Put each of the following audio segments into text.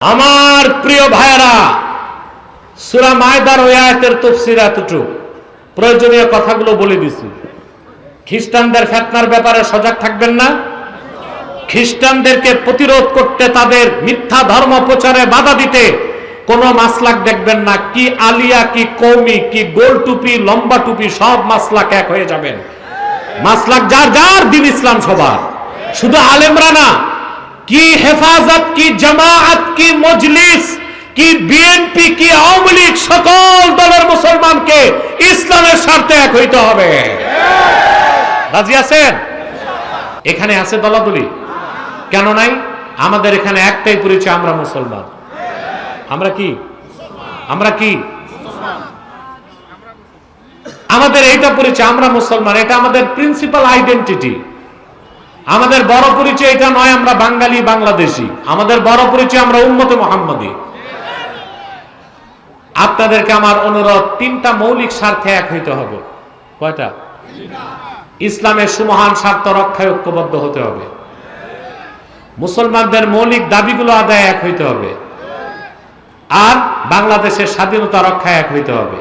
আমার প্রিয় ভাইরা, সূরা মায়দার ওই আয়াতের তাফসীর এতটুকু, প্রয়োজনীয় কথাগুলো বলে দিছি। খ্রিস্টানদের ফিতনার ব্যাপারে সজাগ থাকবেন না? খ্রিস্টানদেরকে প্রতিরোধ করতে, তাদের মিথ্যা ধর্ম প্রচারে বাধা দিতে কোনো মাসলাক দেখবেন না। কি আলিয়া, কি কওমি, কি গোল টুপি, লম্বা টুপি, সব মাসলাক এক হয়ে যাবেন। মাসলাক যার যার, দিন ইসলাম সবার, শুধু আলেমরা না। কি হেফাজত, কি জামায়াত, কি মজলিস, কি বিএনপি, কি আওয়ামী লীগ, সকল দলের মুসলমানকে ইসলামের স্বার্থে এক হইতে হবে। রাজি আছেন? এখানে আছে দলাদলি? কেন নাই? আমাদের এখানে একটাই পরিচয়, আমরা মুসলমান। আমরা কি? আমরা কি? আমাদের এইটা পরিচয়, আমরা মুসলমান। এটা আমাদের প্রিন্সিপাল আইডেন্টিটি। আমাদের বড় পরিচয় এটা নয় আমরা বাঙালি, বাংলাদেশি। আমাদের বড় পরিচয় আমরা উম্মতে মুহাম্মাদি। আপনাদেরকে আমার অনুরোধ, তিনটা মৌলিক স্বার্থে এক হইতে হবে। কয়টা? ইসলামের সুমহান স্বার্থ রক্ষায় ঐক্যবদ্ধ হতে হবে। মুসলমানদের মৌলিক দাবিগুলো আদায় এক হইতে হবে। আর বাংলাদেশের স্বাধীনতা রক্ষায় এক হইতে হবে।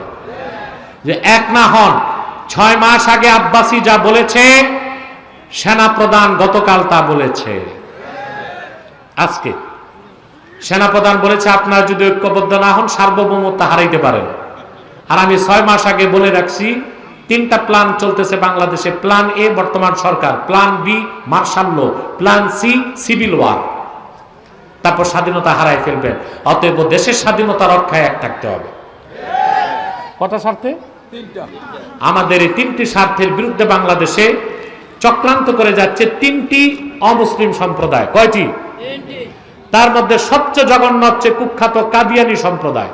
যে এক না হন, 6 মাস আগে আব্বাসি যা বলেছে, সেনাপ্রধান গতকাল তা বলেছে। আজকে সেনাপ্রধান বলেছে আপনারা যদি ঐক্যবদ্ধ না হন সার্বভৌমত্ব হারাইতে পারেন। আর আমি 6 মাস আগে বলে রাখছি, 3টা প্ল্যান চলতেছে বাংলাদেশে। প্ল্যান এ বর্তমান সরকার, plan B martial law, plan C civil war. তারপর স্বাধীনতা হারাই ফেলবেন। অতএব দেশের স্বাধীনতা রক্ষায় এক থাকতে হবে। কটা স্বার্থে? আমাদের এই 3টি স্বার্থের বিরুদ্ধে বাংলাদেশে চক্রান্ত করে যাচ্ছে 3টি অমুসলিম সম্প্রদায়। কয়টি? তার মধ্যে সবচেয়ে জঘন্য হচ্ছে কুখ্যাত কাদিয়ানি সম্প্রদায়।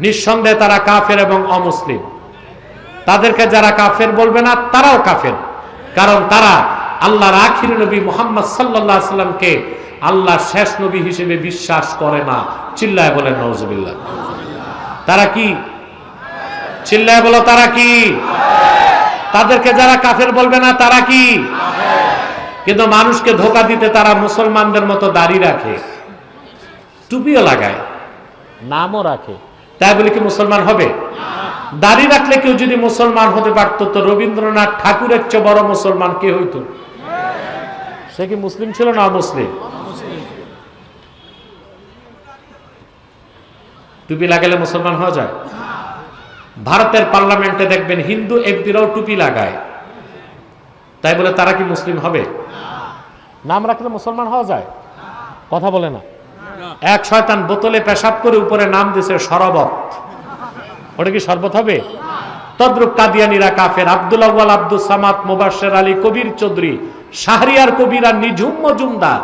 নিঃসন্দেহে তারা কাফের এবং অমুসলিম। তাদেরকে যারা কাফের বলবে না, তারাও কাফের। কারণ তারা আল্লাহর আখির নবী মুহাম্মদ সাল্লাল্লাহু আলাইহি সাল্লামকে আল্লাহর শেষ নবী হিসেবে বিশ্বাস করে না। চিল্লায় বলেন নাউজুবিল্লাহ। তারা কি? চিল্লায় বলো, তারা কি? তাদেরকে যারা কাফের বলবে না, তারা কি? কিন্তু মানুষকে ধোঁকা দিতে তারা মুসলমানদের মতো দাড়ি রাখে, টুপিও লাগায়, নামও রাখে। তাই বলে কি মুসলমান হবে? দাড়ি রাখলে কেউ যদি মুসলমান হতে পারতো, তো রবীন্দ্রনাথ ঠাকুরের চেয়ে বড় মুসলমান কে হইতো? সে কি মুসলিম ছিল না অমুসলিম? টুপি লাগালে মুসলমান হওয়া যায়? ভারতের পার্লামেন্টে দেখবেন হিন্দু এমপিরাও টুপি লাগায়। তাই বলে তারা কি মুসলিম হবে? নাম রাখলে মুসলমান হওয়া যায়? কথা বলে না। এক শয়তান বোতলে পেশাব করে উপরে নাম দিয়েছে শরবত। ওটা কি শরবত হবে? তদ্রুপ কাদিয়ানিরা কাফের। আব্দুল আউয়াল, আব্দুল সামাদ, মুবাশশির আলী, কবির চৌধুরী, শাহরিয়ার কবির আর নিঝুম মজুমদার,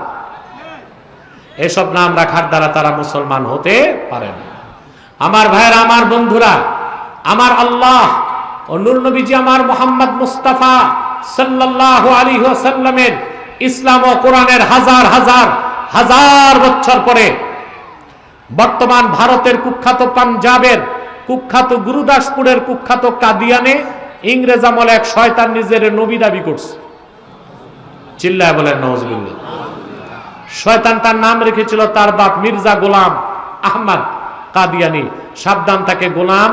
এসব নাম রাখার দ্বারা তারা মুসলমান হতে পারে না। আমার ভাইয়েরা, আমার বন্ধুরা, আমার আল্লাহ ও নূর নবীজি আমার মুহাম্মদ মুস্তাফা সাল্লাল্লাহু আলাইহি ওয়াসাল্লামের ইসলাম ও কোরআনের হাজার হাজার হাজার বছর পরে বর্তমান ভারতের কুখ্যাত পাঞ্জাবের কুখ্যাত গুরুদাসপুরের কুখ্যাত কাদিয়ানে ইংরেজ আমলে এক শয়তান নিজের নবী দাবি করছে। চিল্লায় বলেন নাউজুবিল্লাহ। শয়তান তার নাম রেখেছিল তার বাপ মির্জা গোলাম আহমদ কাদিয়ানি। সাবধান, তাকে গোলাম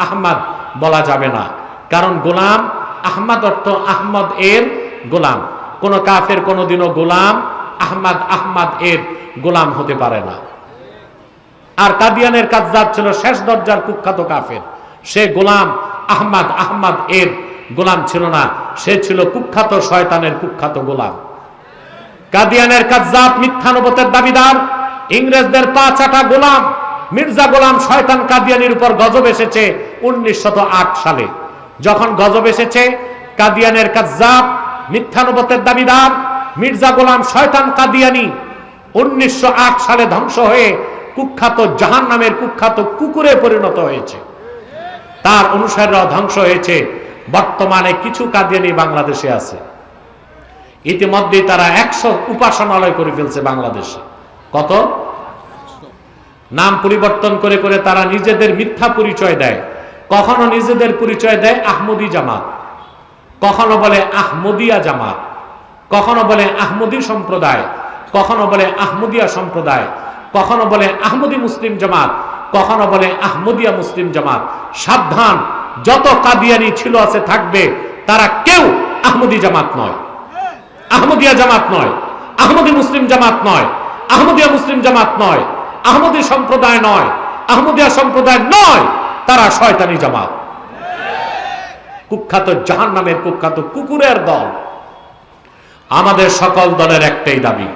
আহমদ বলা যাবে না, কারণ গোলাম আহমদ অর্থ আহমদ এর গোলাম। কোন কাফের কোনদিনও গোলাম আহমদ আহমদ এর গোলাম হতে পারে না। আর কাদিয়ানের কাযযাব ছিল শেষ দরজার কুখ্যাত কাফের। সে গোলাম আহমদ আহমদ এর গোলাম ছিল না, সে ছিল কুখ্যাত শয়তানের কুখ্যাত গোলাম। কাদিয়ানের কাযযাব, মিথ্যানবুয়তের দাবিদার, ইংরেজদের পা চাটা গোলাম মির্জা গোলাম শয়তান কাদিয়ানির উপর গজব এসেছে 1908 সালে। যখন গজব এসেছে, কাদিয়ানের কাযযাব, মিথ্যানবুয়তের দাবিদার মির্জা গোলাম শয়তান কাদিয়ানি 1908 সালে ধ্বংস হয়ে কুখ্যাত জাহান্নামের কুখ্যাত কুকুরে পরিণত হয়েছে। তার অনুসারীরা ধ্বংস হয়েছে। বর্তমানে কিছু কাদিয়ানি বাংলাদেশে আছে। ইতিমধ্যে তারা 100 উপাসনালয় করে ফেলছে বাংলাদেশে। কত? নাম পরিবর্তন করে করে তারা নিজেদের মিথ্যা পরিচয় দেয়। কখনো নিজেদের পরিচয় দেয় আহমদি জামাত, কখনো বলে আহমদিয়া জামাত, কখনো বলে আহমদি সম্প্রদায়, কখনো বলে আহমদিয়া সম্প্রদায়, কখনো বলে আহমদি মুসলিম জামাত, কখনো বলে আহমদিয়া মুসলিম জামাত। সাবধান, যত কাদিয়ানি ছিল আছে থাকবে, তারা কেউ আহমদি জামাত নয়, আহমদিয়া জামাত নয়, আহমদি মুসলিম জামাত নয়, আহমদিয়া মুসলিম জামাত নয়, আহমদি সম্প্রদায় নয়, আহমদিয়া সম্প্রদায় নয়, তারা শয়তানি জামাত, কুখ্যাত জাহান্নামের কুখ্যাত কুকুরের দল। আমাদের সকল দলের একটাই দাবি,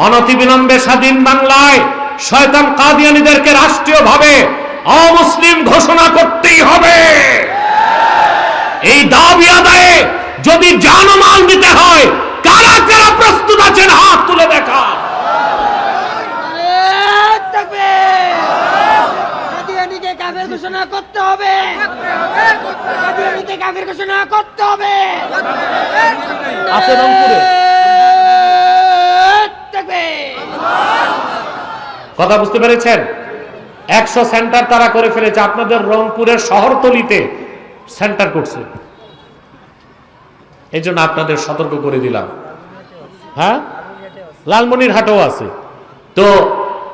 অনতিবিলম্বে স্বাধীন বাংলায় শয়তান কাদিয়ানীদেরকে রাষ্ট্রীয়ভাবে অমুসলিম ঘোষণা করতেই হবে। এই দাবি আদায়ে যদি জানমাল দিতে হয়, কারা কারা প্রস্তুত আছেন হাত তুলে দেখা। কাদিয়ানীকে কাফের ঘোষণা করতে হবে, কাদিয়ানীকে কাফের ঘোষণা করতে হবে। আছে রংপুরে কথা বুঝতে পেরেছেন? 100 সেন্টার তারা করে ফেলেছে, আপনাদের রংপুরের শহরতলিতে সেন্টার করছে। এই জন্য আপনাদের সতর্ক করে দিলাম। হ্যাঁ, লালমনিরহাটেও আছে। তো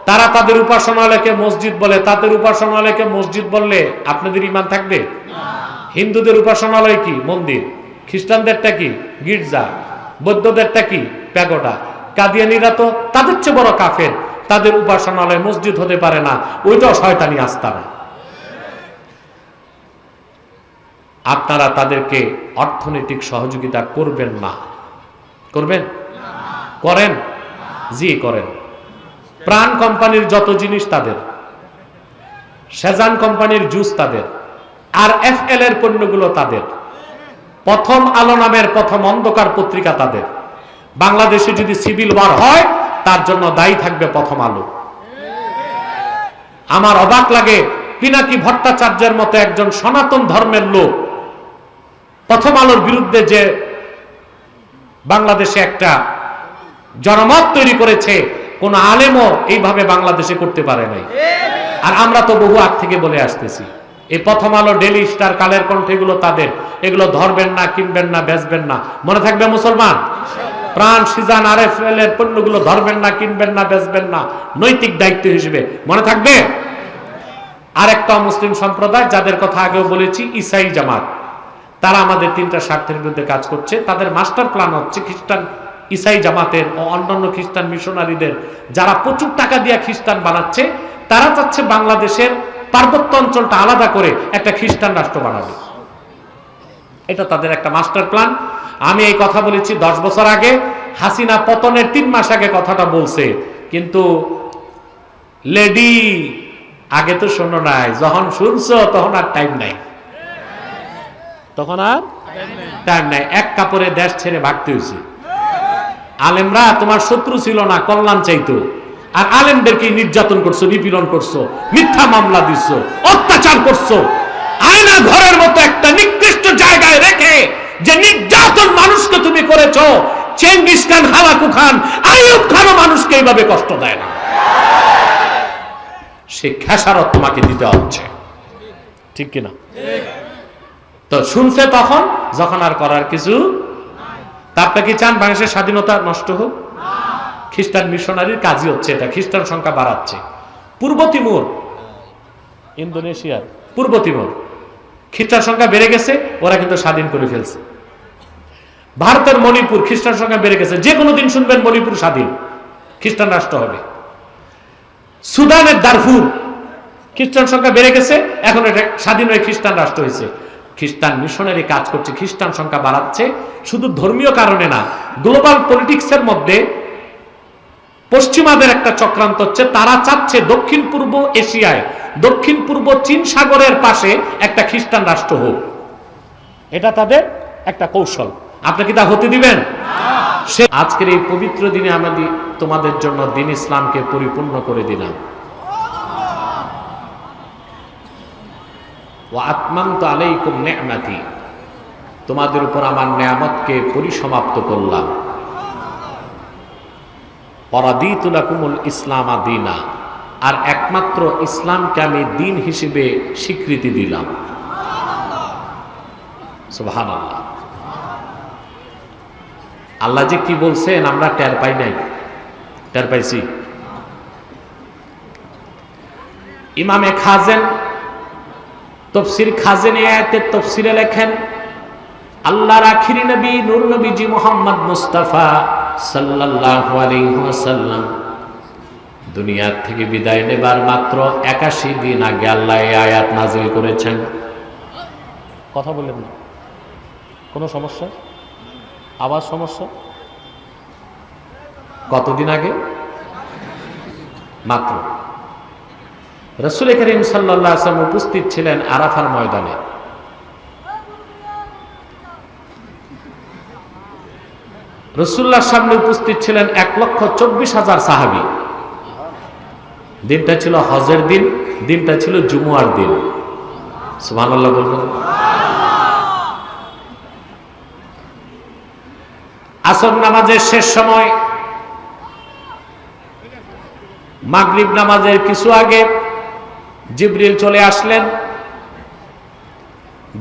তারা তাদের উপাসনালয়কে মসজিদ বলে, তাদের উপাসনালয়কে মসজিদ বললে আপনাদের ঈমান থাকবে? হিন্দুদের উপাসনালয় কি? মন্দির। খ্রিস্টানদেরটা কি? গির্জা। বৌদ্ধদেরটা কি? প্যাগোডা। কাদিয়ানীরা তো তাদের চেয়ে বড় কাফের, তাদের উপাসনালয় মসজিদ হতে পারে না, ওইটাও শয়তানি আস্তানা। আপনারা তাদেরকে অর্থনৈতিক সহযোগিতা করবেন না? করবেন? করেন? জি করেন। প্রাণ কোম্পানির যত জিনিস তাদের, সেজান কোম্পানির জুস তাদের, আর এফএল এর পণ্যগুলো তাদের, প্রথম আলো নামের প্রথম অন্ধকার পত্রিকা তাদের। বাংলাদেশে যদি সিভিল ওয়ার হয়, তার জন্য দায়ী থাকবে প্রথম আলো। আমার অবাক লাগে, পিনাকি ভট্টাচার্যের মতো একজন সনাতন ধর্মের লোক প্রথম আলোর বিরুদ্ধে যে বাংলাদেশে একটা জনমত তৈরি করেছে, কোন আলেমও এইভাবে বাংলাদেশে করতে পারে নাই। আর আমরা তো বহু আগ থেকে বলে আসতেছি, এই প্রথম আলো, ডেইলি স্টার, কালের কণ্ঠ, এগুলো তাদের, এগুলো ধরবেন না, কিনবেন না, বেচবেন না। মনে থাকবে মুসলমান? প্রাণ, সিজান, আরএফএল এর পণ্যগুলো ধরবেন না, কিনবেন না, বেচবেন না, নৈতিক দায়িত্ব হিসেবে মনে থাকবে। আরেকটা মুসলিম সম্প্রদায়, যাদের কথা আগেও বলেছি, ইসাই জামাত, তারা আমাদের 3টা স্বার্থের বিরুদ্ধে কাজ করছে। তাদের মাস্টার প্ল্যান হচ্ছে খ্রিস্টান ইসাই জামাতের ও অন্যান্য খ্রিস্টান মিশনারিদের, যারা প্রচুর টাকা দিয়ে খ্রিস্টান বানাচ্ছে, তারা চাচ্ছে বাংলাদেশের পার্বত্য অঞ্চলটা আলাদা করে একটা খ্রিস্টান রাষ্ট্র বানাবে। এটা তাদের একটা মাস্টার প্ল্যান। আমি এই কথা বলেছি 10 বছর আগে, হাসিনা পতনের 3 মাস আগে কথাটা বলছে, কিন্তু লেডি আগে তো শোনো নাই, যখন শুনছো তখন আর টাইম নাই, তখন আর টাইম নাই। এক কাপড়ে দেশ ছেড়ে ভাগতে হয়েছে। আলেমরা তোমার শত্রু ছিল না, কল্যাণ চাইতো, আর আলেমদেরকে নির্যাতন করছো, নিপীড়ন করছো, মিথ্যা মামলা দিচ্ছ, অত্যাচার করছো। আয়না ঘরের মতো একটা নিকৃষ্ট জায়গায় রেখে যে নির্যাতন মানুষকে তুমি করেছো, Genghis Khan, Hulagu Khan, Ayub খানও মানুষকে এইভাবে কষ্ট দেয় না। সে খেসারত তোমাকে দিতে হচ্ছে, ঠিক কিনা? তো শুনছে তখন, যখন আর করার কিছু। তারপরে কি চান বাংলাদেশের স্বাধীনতা নষ্ট হোক? খ্রিস্টান মিশনারির কাজই হচ্ছে এটা, খ্রিস্টান সংখ্যা বাড়াচ্ছে। পূর্ব তিমুর, ইন্দোনেশিয়ার পূর্ব তিমুর, খ্রিস্টান সংখ্যা বেড়ে গেছে, ওরা কিন্তু স্বাধীন করে ফেলছে। ভারতের মণিপুর, খ্রিস্টান সংখ্যা বেড়ে গেছে, যে কোনো দিন শুনবেন মণিপুর স্বাধীন, খ্রিস্টান রাষ্ট্র হবে। সুদানের দারফুর, খ্রিস্টান সংখ্যা বেড়ে গেছে, এখন এটা স্বাধীন হয়ে খ্রিস্টান রাষ্ট্র হয়েছে। খ্রিস্টান মিশনারি কাজ করছে, খ্রিস্টান সংখ্যা বাড়াচ্ছে। শুধু ধর্মীয় কারণে না, গ্লোবাল পলিটিক্সের মধ্যে পশ্চিমাদের একটা চক্রান্ত হচ্ছে। তারা চাচ্ছে দক্ষিণ পূর্ব এশিয়ায়, দক্ষিণ পূর্ব চীন সাগরের পাশে একটা খ্রিস্টান রাষ্ট্র হোক। এটা তাদের একটা কৌশল। আপনি কি তা হতে দিবেন? সে আজকের এই পবিত্র দিনে আমাদের তোমাদের জন্য দ্বীন ইসলামকে পরিপূর্ণ করে দিলাম। ওয়া আতমামতু আলাইকুম নি'মাতি, তোমাদের উপর আমার নিয়ামতকে পরিসমাপ্ত করলাম। ওয়ারাদিতু লাকুমুল ইসলামা দীনা, আর একমাত্র ইসলামকে আমি দিন হিসেবে স্বীকৃতি দিলাম। সুবহানাল্লাহ। আল্লাহ যে কি বলছেন আমরা টের পাই নাই? টের পাইছি? ইমামে খাজেন তফসির খাজেনে আয়াতের তফসিরে লেখেন, আল্লাহর আখিরি নবী নূর নবীজি মুহাম্মদ মুস্তাফা সাল্লাল্লাহু আলাইহি ওয়াসাল্লাম দুনিয়ার থেকে বিদায় নেবার মাত্র 81 দিন আগে আল্লাহ এই আয়াত নাজিল করেছেন। কথা বলেন না, কোনো সমস্যা? আবার সমস্যা? কতদিন আগে? মাত্র। রাসূল করিম সাল্লাল্লাহু আলাইহি ওয়াসাল্লাম উপস্থিত ছিলেন আরাফার ময়দানে। রাসূলুল্লাহর সামনে উপস্থিত ছিলেন 1,24,000 সাহাবী। দিনটা ছিল হজের দিন, দিনটা ছিল জুমুয়ার দিন। সুবহানাল্লাহ বলবেন। আসর নামাজের শেষ সময়, মাগরিব নামাজের কিছু আগে জিবরিল চলে আসলেন,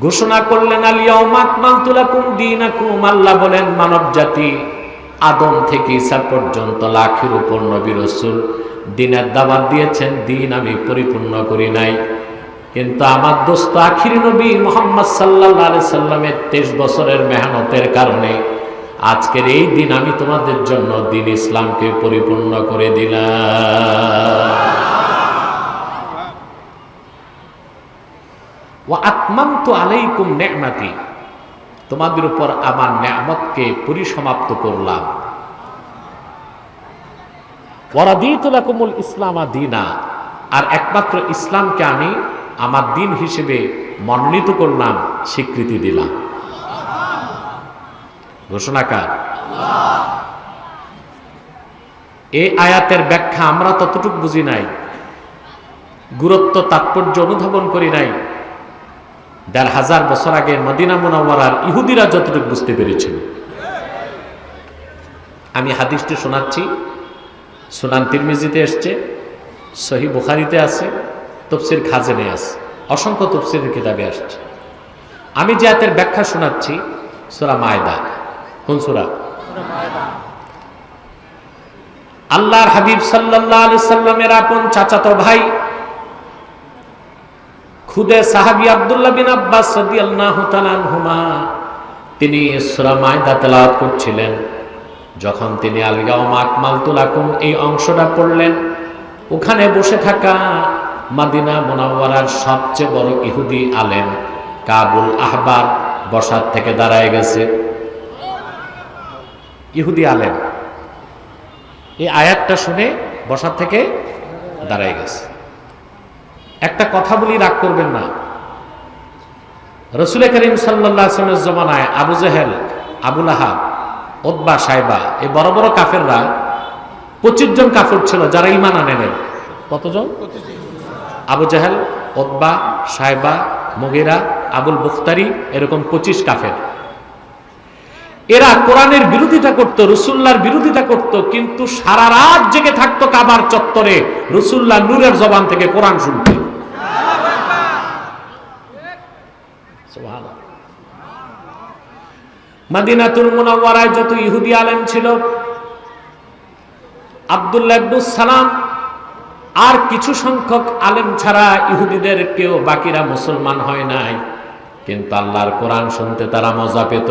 ঘোষণা করলেন, আল ইয়াউমা আকমালতু লাকুম দীনাকুম। আল্লাহ বলেন, মানব জাতি আদম থেকে ঈসা পর্যন্ত লাখের উপর নবী রাসূল দ্বীনের দাওয়াত দিয়েছেন, দ্বীন আমি পরিপূর্ণ করি নাই। কিন্তু আমার দোস্ত আখিরি নবী মুহাম্মদ সাল্লাল্লাহু আলাইহি সাল্লামের 23 বছরের মেহনতের কারণে আজকের এই দিন আমি তোমাদের জন্য দ্বীন ইসলামকে পরিপূর্ণ করে দিলাম। ওয়া আতমামতু আলাইকুম নি'মাতি, তোমাদের উপর আমার নিয়ামতকে পরিসমাপ্ত করলাম। ওয়া রাদিতু লাকুমুল ইসলামা দীনা, আর একমাত্র ইসলামকে আমি আমার দিন হিসেবে মনোনীত করলাম, স্বীকৃতি দিলাম। ঘোষণাকার আল্লাহ। এই আয়াতের ব্যাখ্যা আমরা ততটুকু বুঝি নাই, গুরুত্ব তাৎপর্য অনুধাবন করি নাই ১,৫০০ বছর আগে মদিনা মুনাওয়ারার ইহুদিরা যতটুকু বুঝতে পেরেছিল। আমি হাদিসটি শোনাচ্ছি, সুনান তিরমিজিতে এসছে, সহিহ বুখারীতে আছে, তাফসীর খাজেনে আছে, অসংখ্য তাফসীরের কিতাবে আসছে। আমি যে আয়াতের ব্যাখ্যা শোনাচ্ছি সূরা মায়দা। কোন সূরা? আল্লাহর হাবিব সাল্লাল্লাহু আলাইহি সাল্লামের আপন চাচাতো ভাই খুদে সাহাবী আব্দুল্লাহ বিন আব্বাস রাদিয়াল্লাহু তাআলা আনহুমা তিনি সূরা মায়দা তেলাওয়াত করছিলেন। যখন তিনি আল ইয়াউমা আকমালতু লাকুম এই অংশটা পড়লেন, ওখানে বসে থাকা মদিনা মুনাওয়ারার সবচেয়ে বড় ইহুদি আলেম কাবুল আহবার বসার থেকে দাঁড়ায় গেছে। ইহুদি আলেম এই আয়াতটা শুনে বসার থেকে দাঁড়ায় গেছে। একটা কথা বলি, রাগ করবেন না, রাসূল করিম সাল্লাল্লাহু আলাইহি ওয়াসাল্লামের জমানায় আবু জেহেল, আবু লাহাব, উতবা, সাইবা এই বড় বড় কাফেররা 25 জন কাফের ছিল যারা ঈমান আনে নাই। কতজন? আবু জেহেল, উতবা, সাইবা, মুগীরা, আবুল বুখতারি, এরকম 25 কাফের। এরা কোরআনের বিরোধিতা করত, রাসূলুল্লাহর বিরোধিতা করত, কিন্তু সারা রাত জেগে থাকতো কাবার চত্বরে রাসূলুল্লাহ নূরের জবান থেকে কোরআন শুনতে। সুবহানাল্লাহ। মদিনাতুল মুনাওয়ারায় যত ইহুদি আলেম ছিল, আব্দুল্লাহ ইবনে সালাম আর কিছু সংখ্যক আলেম ছাড়া ইহুদিদের কেউ বাকিরা মুসলমান হয় নাই, কিন্তু আল্লাহর কোরআন শুনতে তারা মজা পেত।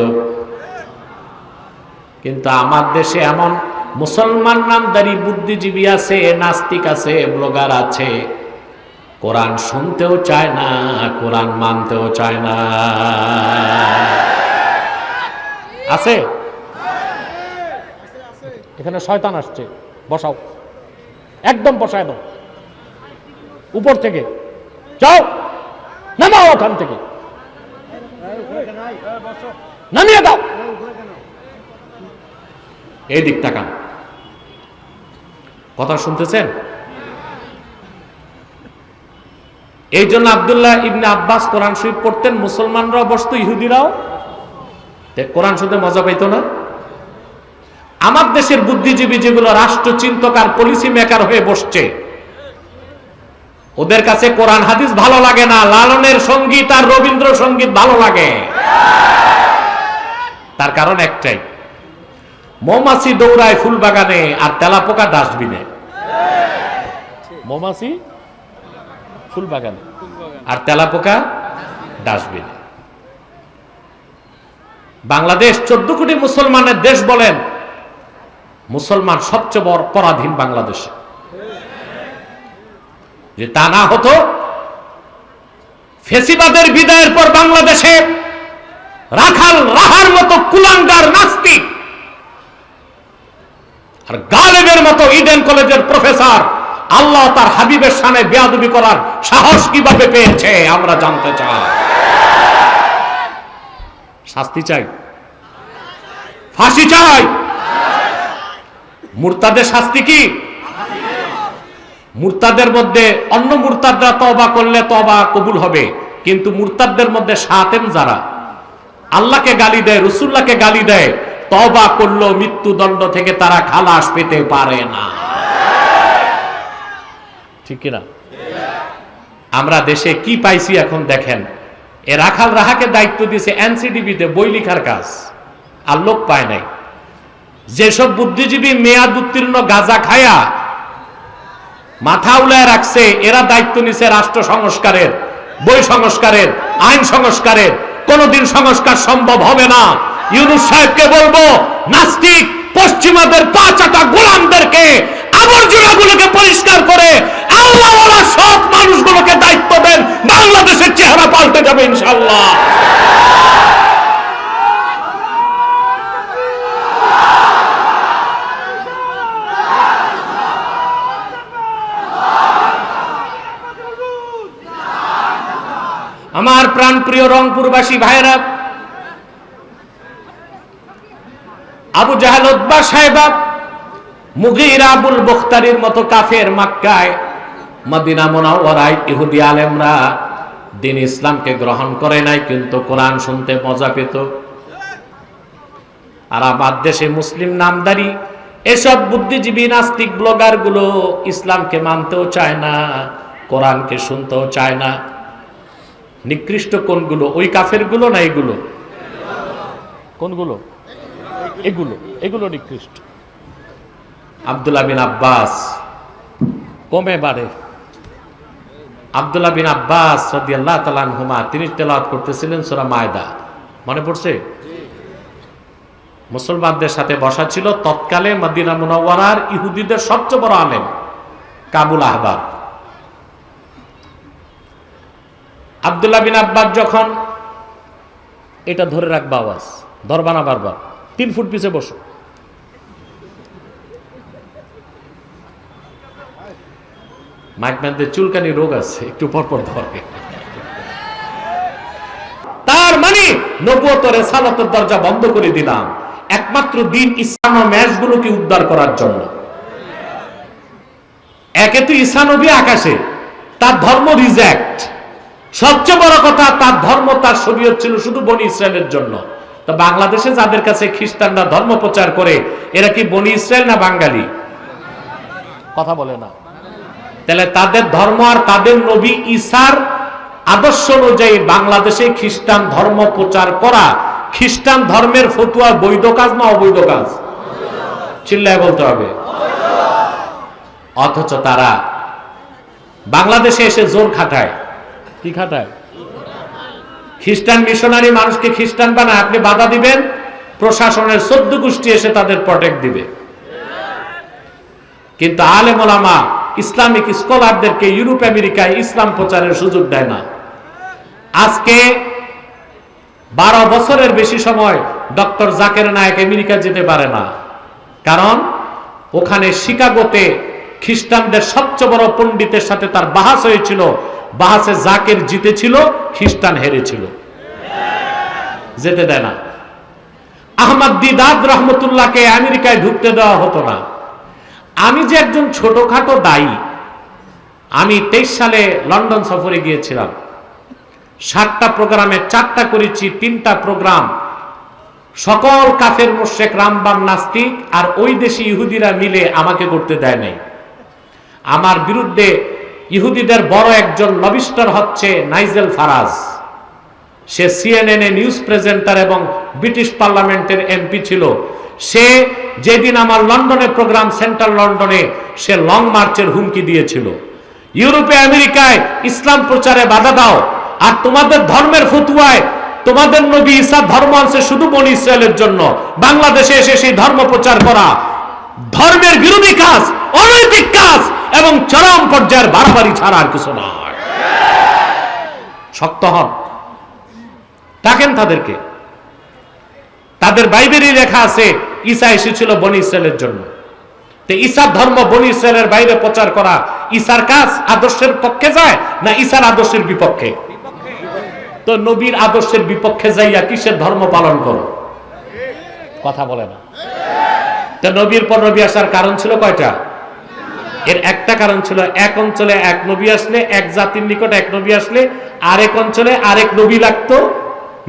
কিন্তু আমার দেশে এমন মুসলমান নামদারি বুদ্ধিজীবী আছে, নাস্তিক আছে, ব্লগার আছে, কোরআন শুনতেও চায় না, কোরআন মানতেও চায় না। আছে? এখানে শয়তান আসছে, বসাও, একদম বসায় দাও, উপর থেকে যাও, নামাও ওখান থেকে, নামিয়ে দাও। এই দিক তাকান, কথা শুনতেছেন? এই জন্য আব্দুল্লাহ ইবনে আব্বাস কোরআন শরীফ পড়তেন, মুসলমানরাও বসতো, ইহুদিরাও কোরআন শুনতে মজা পাইত না। আমার দেশের বুদ্ধিজীবী যেগুলো রাষ্ট্রচিন্তক আর পলিসি মেকার হয়ে বসছে, ওদের কাছে কোরআন হাদিস ভালো লাগে না, লালনের সঙ্গীত আর রবীন্দ্রসঙ্গীত ভালো লাগে। তার কারণ একটাই, মৌমাছি দৌড়ায় ফুল বাগানে আর তেলাপোকা ডাস্টবিনে। মৌমাছি ফুল বাগানে, আর তেলাপোকা ডাস্টবিনে। বাংলাদেশ 14 কোটি মুসলমানের দেশ বলেন, মুসলমান সবচেয়ে বড় পরাধীন বাংলাদেশে। যে তা না হতো, ফেসিবাদের বিদায়ের পর বাংলাদেশে রাখাল রাহার মতো কুলাঙ্গার নাস্তিক আর গালেবের মতো ইডেন কলেজের প্রফেসর আল্লাহ তার হাবিবের সামনে বেয়াদবি করার সাহস কিভাবে পেয়েছে আমরা জানতে চাই। শাস্তি চাই, ফাঁসি চাই। মুরতাদের শাস্তি কি? মুরতাদের মধ্যে অন্য মুরতাদরা তওবা করলে তওবা কবুল হবে, কিন্তু মুরতাদদের মধ্যে শাতেম যারা আল্লাহকে গালি দেয়, রাসূলুল্লাহকে গালি দেয়, তওবা করলেও মৃত্যুদণ্ড থেকে তারা খালাস পেতে পারে না। ঠিক কিনা? আমরা দেশে কি পাইছি এখন দেখেন। এ রাখাল রাহাকে দায়িত্ব দিয়েছে এনসিডিবিতে বই লিখার কাজ, আর লোক পায় নাই। যেসব বুদ্ধিজীবী মেয়াদ উত্তীর্ণ গাঁজা খায়া মাথা উলায় রাখছে, এরা দায়িত্ব নিছে রাষ্ট্র সংস্কারের, বই সংস্কারের, আইন সংস্কারের। কোনদিন সংস্কার সম্ভব হবে না। ইউনূস সাহেবকে বলবো, নাস্তিক পশ্চিমাদের পাঁচাটা গোলামদেরকে, আবর্জনাগুলোকে পরিষ্কার করে আল্লাহওয়ালা সব মানুষগুলোকে দায়িত্ব দেন, বাংলাদেশের চেহারা পাল্টে যাবে ইনশাআল্লাহ। আমার প্রাণপ্রিয় রংপুরবাসী ভাইরা, আবু জাহেল, উতবা, সাইবা, মুগীরা, আবুল বখতারির মতো কাফের মক্কায়, মদিনা মুনাওয়ারায় ইহুদি আলেমরা দ্বীন ইসলামকে গ্রহণ করে নাই, কিন্তু কোরআন শুনতে মজা পেত। আর আমার দেশে মুসলিম নামদারি এসব বুদ্ধিজীবী নাস্তিক ব্লগার গুলো ইসলামকে মানতেও চায় না, কোরআনকে শুনতেও চায় না। নিকৃষ্ট কোনগুলো? ওই কাফের গুলো না এগুলো? কোনগুলো? এগুলো, এগুলো নিকৃষ্ট। আব্দুল্লাহ বিন আব্বাস কমে বাড়ে। আব্দুল্লাহ বিন আব্বাস রাদিয়াল্লাহু তাআলা আনহুমা তিনি তেলাওয়াত করতেছিলেন সূরা মায়দা, মনে পড়ছে? মুসলমানদের সাথে বসা ছিল তৎকালে মদিনা মুনাওয়ারার ইহুদিদের সবচেয়ে বড় আলেম কাবুল আহবার। আব্দুল্লাহ বিন আব্বাস যখন, এটা ধরে রাখবা আওয়াজ, ধরবানা বারবার, 3 ফুট পিছে বসো। মাইকম্যানদের চুলকানি রোগ আছে, একটু পরপর ধরে। তার মানে নবুয়ত রিসালাতের দরজা বন্ধ করে দিলাম একমাত্র দ্বীন ইসলাম ও ম্যাচগুলোকে উদ্ধার করার জন্য। একে তো ঈসা নবী আকাশে, তার ধর্ম রিজেক্ট। সবচেয়ে বড় কথা, তার ধর্ম, তার শরীয়ত ছিল শুধু বনি ইসরায়েলের জন্য। তো বাংলাদেশে যাদের কাছে খ্রিস্টানরা ধর্ম প্রচার করে, এরা কি বনি ইসরায়েল না বাঙালি? কথা বলে না। তাহলে তাদের ধর্ম আর তাদের নবী ঈসার আদর্শ অনুযায়ী বাংলাদেশে খ্রিস্টান ধর্ম প্রচার করা, খ্রিস্টান ধর্মের ফতুয়া বৈধ কাজ না অবৈধ কাজ? চিল্লায় বলতে হবে। অথচ তারা বাংলাদেশে এসে জোর খাটায়। কি খাটায়? খ্রিস্টান মিশনারি মানুষকে খ্রিস্টান বানায়, আপনি বাধা দিবেন, প্রশাসনের 14 গোষ্ঠী এসে তাদের প্রটেক্ট দিবে। কিন্তু আলেম ওলামা, ইসলামিক স্কলারদেরকে ইউরোপ আমেরিকায় ইসলাম প্রচারের সুযোগ দেয় না। আজকে 12 বছরের বেশি সময় ডক্টর জাকির নায়েক আমেরিকা যেতে পারে না, কারণ ওখানে শিকাগোতে খ্রিস্টানদের সবচেয়ে বড় পণ্ডিতের সাথে তার বাহাস হয়েছিল। বাহাসে জাকির জিতেছিল, খ্রিস্টান হেরেছিল, যেতে দেয় না। আহমদ দিদাদ রহমতুল্লাহকে আমেরিকায় ঢুকতে দেওয়া হতো না। আমি যে একজন ছোটখাটো দায়ী, আমি 23 সালে লন্ডন সফরে গিয়েছিলাম। 7টা প্রোগ্রামে 4টা করেছি, 3টা প্রোগ্রাম সকল কাফের মুশরিক রামবান নাস্তিক আর ওই দেশি ইহুদিরা মিলে আমাকে করতে দেয় নাই। আমার বিরুদ্ধে ইহুদিদের বড় একজন লবিস্টার হচ্ছে নাইজেল ফারাজ। সে CNN এ নিউজ প্রেজেন্টার এবং ব্রিটিশ পার্লামেন্টের এমপি ছিল। সে যেদিন আমার লন্ডনে প্রোগ্রাম, সেন্ট্রাল লন্ডনে, সে লং মার্চের হুমকি দিয়েছিল। ইউরোপে আমেরিকায় ইসলাম প্রচারে বাধা দাও, আর তোমাদের ধর্মের ফতুয়ায় তোমাদের নবী ঈসা ধর্ম আনছে শুধু বনি ইসরায়েলের জন্য, বাংলাদেশে এসে সেই ধর্ম প্রচার করা ধর্মের বিরোধী কাজ, অনৈতিক কাজ এবং চরম পর্যায়ের বাড়াবাড়ি ছাড়া আর কিছু নয়। শক্ত হন, ডাকেন তাদেরকে। তাদের বাইবেলে লেখা আছে ঈসা এসেছিল বনি ইসরায়েলের জন্য। তো ঈসার ধর্ম বনি ইসরায়েলের বাইরে প্রচার করা ঈসার কাজ, আদর্শের পক্ষে যায় না ঈসার আদর্শের বিপক্ষে? তো নবীর আদর্শের বিপক্ষে যাইয়া কিসের ধর্ম পালন করো? কথা বলে না। তো নবীর পর নবী আসার কারণ ছিল কয়টা? এর একটা কারণ ছিল এক অঞ্চলে এক নবী আসলে, এক জাতির নিকট এক নবী আসলে আরেক অঞ্চলে আরেক নবী লাগতো,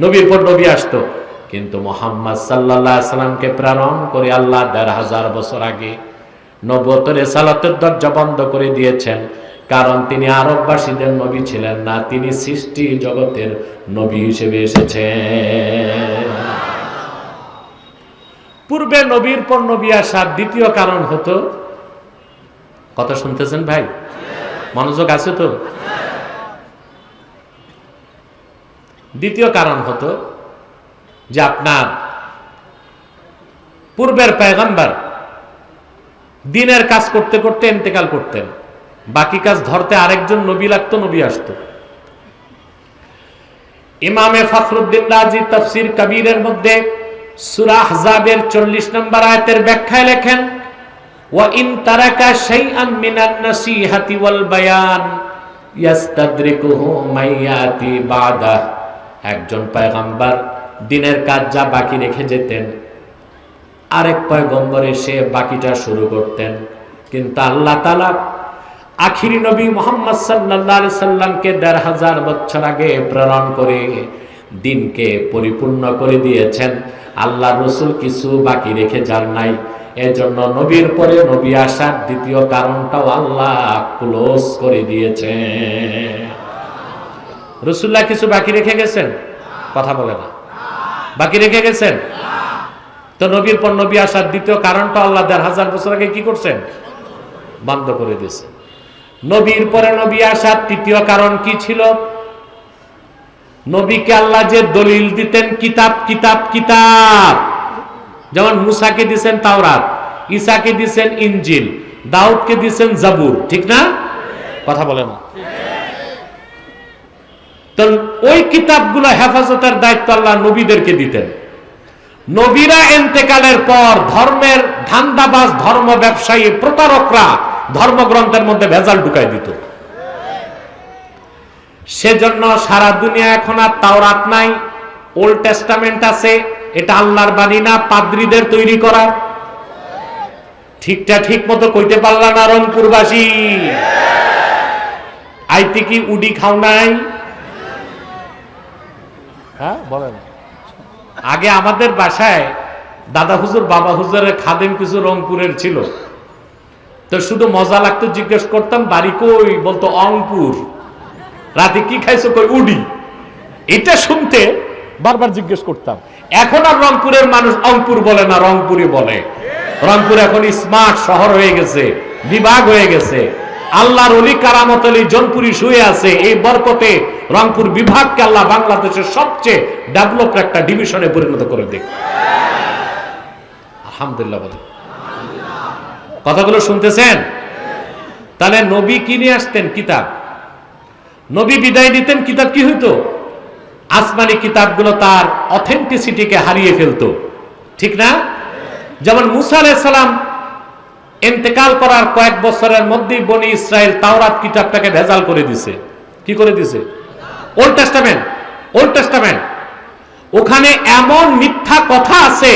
নবীর পর নবী আসতো। কিন্তু মুহাম্মদ সাল্লাল্লাহু আলাইহি সাল্লামকে প্রেরণ করে আল্লাহ ১৫০০ বছর আগে নবুয়তের রিসালাতের দরজা বন্ধ করে দিয়েছেন, কারণ তিনি আরববাসীদের নবী ছিলেন না, তিনি সৃষ্টি জগতের নবী হিসেবে এসেছেন। পূর্বে নবীর পর নবী আসার দ্বিতীয় কারণ হতো, কথা শুনতেছেন ভাই? মনোযোগ আছে তো? দ্বিতীয় কারণ হতো যে আপনার পূর্বের পয়গম্বর দিনের কাজ করতে করতে ইন্তেকাল করতেন, বাকি কাজ ধরতে আরেকজন নবী লাগতো, নবী আসতো। ইমামে ফখরুদ্দিন রাজি তাফসীর কবীরের মধ্যে সূরা আহজাবের 40 নম্বর আয়াতের ব্যাখ্যায় লেখেন, ওয়া ইন তারাকা শাইআন মিনান নাসিহাতি ওয়াল বায়ান ইয়াস্তাদরিকুহু মাইয়াতি বাদা। একজন পয়গম্বর দিনের কাজ যা বাকি রেখে যেতেন, আরেক পয়গম্বর এসে বাকিটা শুরু করতেন। কিন্তু আল্লাহ তাআলা আখিরি নবী মুহাম্মদ সাল্লাল্লাহু আলাইহি সাল্লামকে ১৫০০ বছর আগে প্রেরণ করে দিনকে পরিপূর্ণ করে দিয়েছেন। আল্লাহ রাসূল কিছু বাকি রেখে যান নাই। এজন্য নবীর পরে নবী আসার দ্বিতীয় কারণটাও আল্লাহ ক্লোজ করে দিয়েছেন। রাসূলুল্লাহ কিছু বাকি রেখে গেছেন? কথা বলে না। বাকি রেখে গেছেন? তো নবীর পর নবী আসার দ্বিতীয় কারণটা আল্লাহ ১৫০০ বছর আগে কি করছেন? বন্ধ করে দিয়েছেন। নবীর পরে নবী আসার তৃতীয় কারণ কি ছিল? নবীকে আল্লাহ যে দলিল দিতেন, কিতাব কিতাব কিতাব, যেমন মুসাকে দিয়েছেন তাওরাত, ঈসাকে দিয়েছেন ইনজিল, দাউদকে দিয়েছেন জাবুর, ঠিক না? কথা বলে না। তো ওই কিতাবগুলো হেফাজতের দায়িত্ব আল্লাহ নবীদেরকে দিতেন। নবীরা ইন্তেকালের পর ধর্মের ধান্দাবাজ, ধর্ম ব্যবসায়ী, প্রতারকরা ধর্মগ্রন্থের মধ্যে ভেজাল ঢুকাই দিত। সেজন্য সারা দুনিয়া এখন আর তাওরাত নাই, ওল্ড টেস্টামেন্ট আছে। এটা আল্লাহর বাণী না, পাদ্রীদের তৈরি করা। ঠিকটা ঠিক মতো কইতে পারলা না রংপুরবাসী? আইতে কি উডি খাও নাই? হ্যাঁ বলেন। আগে আমাদের বাসায় দাদা হুজুর, বাবা হুজুরের খাদেম কিছু রংপুরের ছিল। তো শুধু মজা লাগতো, জিজ্ঞেস করতাম বাড়ি কই, বলতো অংপুর। রাতে কি খাইছো, কই উডি। এটা শুনতে বারবার জিজ্ঞেস করতাম। এখন আর রংপুরের মানুষ অংপুর বলে না, রংপুরি বলে। রংপুর এখন স্মার্ট শহর হয়ে গেছে, বিভাগ হয়ে গেছে। আল্লাহর ওলি কারামত আলী জনপুরি শুয়ে আছে। এই বরকতে রংপুর বিভাগকে আল্লাহ বাংলাদেশের সবচেয়ে ডেভেলপড একটা ডিভিশনে পরিণত করে দেয়। আলহামদুলিল্লাহ বলে। কথাগুলো শুনতেছেন? তাহলে নবী কি নিয়ে আসতেন? কিতাব। নবী বিদায় দিতেন, কিতাব কি হইতো? আসমানি কিতাবগুলো তার অথেন্টিসিটিকে হারিয়ে ফেলতো, ঠিক না? যেমন মুসা আলাইহিস সালাম ইন্তেকাল করার কয়েক বছরের মধ্যেই বনি ইসরাইল তাওরাত কিতাবটাকে ভেজাল করে দিছে। কি করে দিছে? Old testament. ওল্ড টেস্টামেন্ট, ওখানে এমন মিথ্যা কথা আছে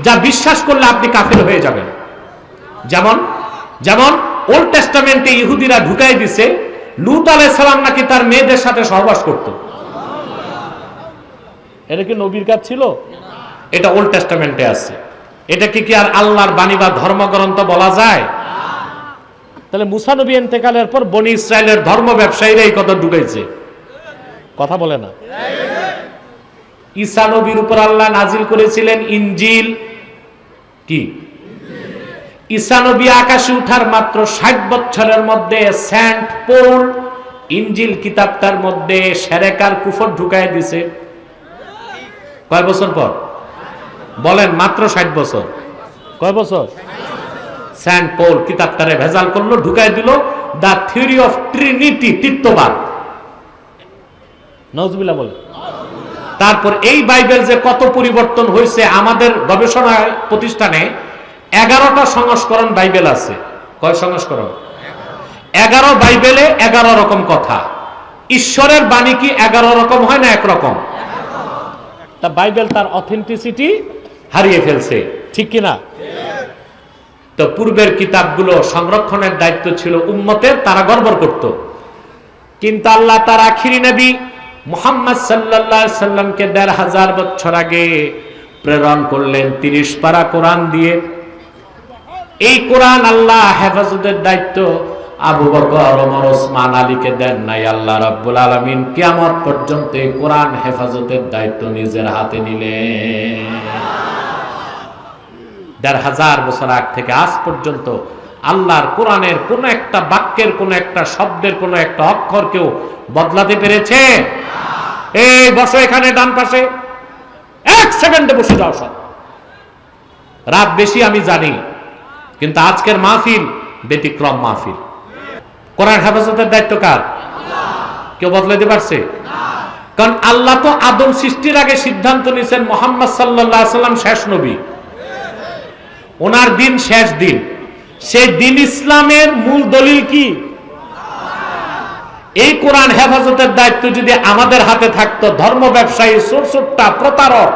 যা বিশ্বাস করলে আপনি কাফের হয়ে যাবেন। যেমন যেমন ওল্ড টেস্টামেন্টে ইহুদিরা ঢুকাই দিছে লূত আলাইহিস সালাম নাকি তার মেয়েদের সাথে সহবাস করত। এটা কি নবীর কাজ ছিল? এটা ওল্ড টেস্টামেন্টে আছে। এটা কি আর আল্লাহর বাণী বা ধর্মগ্রন্থ বলা যায়? তাহলে মুসা নবী ইন্তেকালের পর বনি ইসরায়েলের ধর্ম ব্যবসায়ীরা এই কথা ঢুকাইছে। কথা বলে না। ঈসা নবীর উপর আল্লাহ নাজিল করেছিলেন ইনজিল। কি? ঈসা নবী আকাশে উঠার মাত্র 60 বছরের মধ্যে সেন্ট পৌল ইনজিল কিতাবটার মধ্যে শিরক আর কুফর ঢুকায় দিছে। কয় বছর পর বলেন? মাত্র 60 বছর। কয় বছর? সেন্ট পৌল কিতাবটারে ভেজাল করলো, ঢুকায় দিল দা থিওরি অফ ট্রিনিটি, তৃতীয়বাদ। নাউজুবিল্লাহ বলে। তারপর এই বাইবেল যে কত পরিবর্তন হয়েছে, আমাদের গবেষণা প্রতিষ্ঠানে 11টা সংস্করণ বাইবেল আছে। কয় সংস্করণ? 11 বাইবেলে 11 রকম কথা। ঈশ্বরের বাণী কি 11 রকম হয় না একরকম? তা বাইবেল তার অথেন্টিসিটি হারিয়ে ফেলছে, ঠিক কিনা? তো পূর্বের কিতাবগুলো সংরক্ষণের দায়িত্ব ছিল উম্মতের, তারা গড়বড় করত। কিন্তু আল্লাহ তার আখিরি নবী মুহাম্মদ সাল্লাল্লাহু আলাইহি সাল্লামকে 1500 বছর আগে প্রেরণ করলেন 30 পারা কোরআন দিয়ে। এই কোরআন আল্লাহ হেফাজতের দায়িত্ব আবু বকর, ওমর, ওসমান, আলীকে দেন নাই। আল্লাহ রাব্বুল আলামিন কিয়ামত পর্যন্ত এই কোরআন হেফাজতের দায়িত্ব নিজের হাতে নিলেন। 1500 বছর আগ থেকে আজ পর্যন্ত আল্লাহর কোরআনের কোন একটা বাক্যের, কোন একটা শব্দের, কোন একটা অক্ষর কেউ বদলাতে পেরেছে? এই বসো এখানে ডান পাশে, 1 সেকেন্ডে বসে যাও সব। রাত বেশি আমি জানি, কিন্তু আজকের মাহফিল ব্যতিক্রম মাহফিল। কোরআন হেফাজতের দায়িত্ব কার? কেউ বদলাতে পারছে? কারণ আল্লাহ তো আদম সৃষ্টির আগে সিদ্ধান্ত নিয়েছেন মুহাম্মদ সাল্লাল্লাহু আলাইহি সাল্লাম শেষ নবী, ওনার দিন শেষ দিন। সেই দিন ইসলামের মূল দলিল কি? এই কোরআন হেফাজতের দায়িত্ব যদি আমাদের হাতে থাকতো, ধর্ম ব্যবসায়ী, চোরচোট্টা, প্রতারক,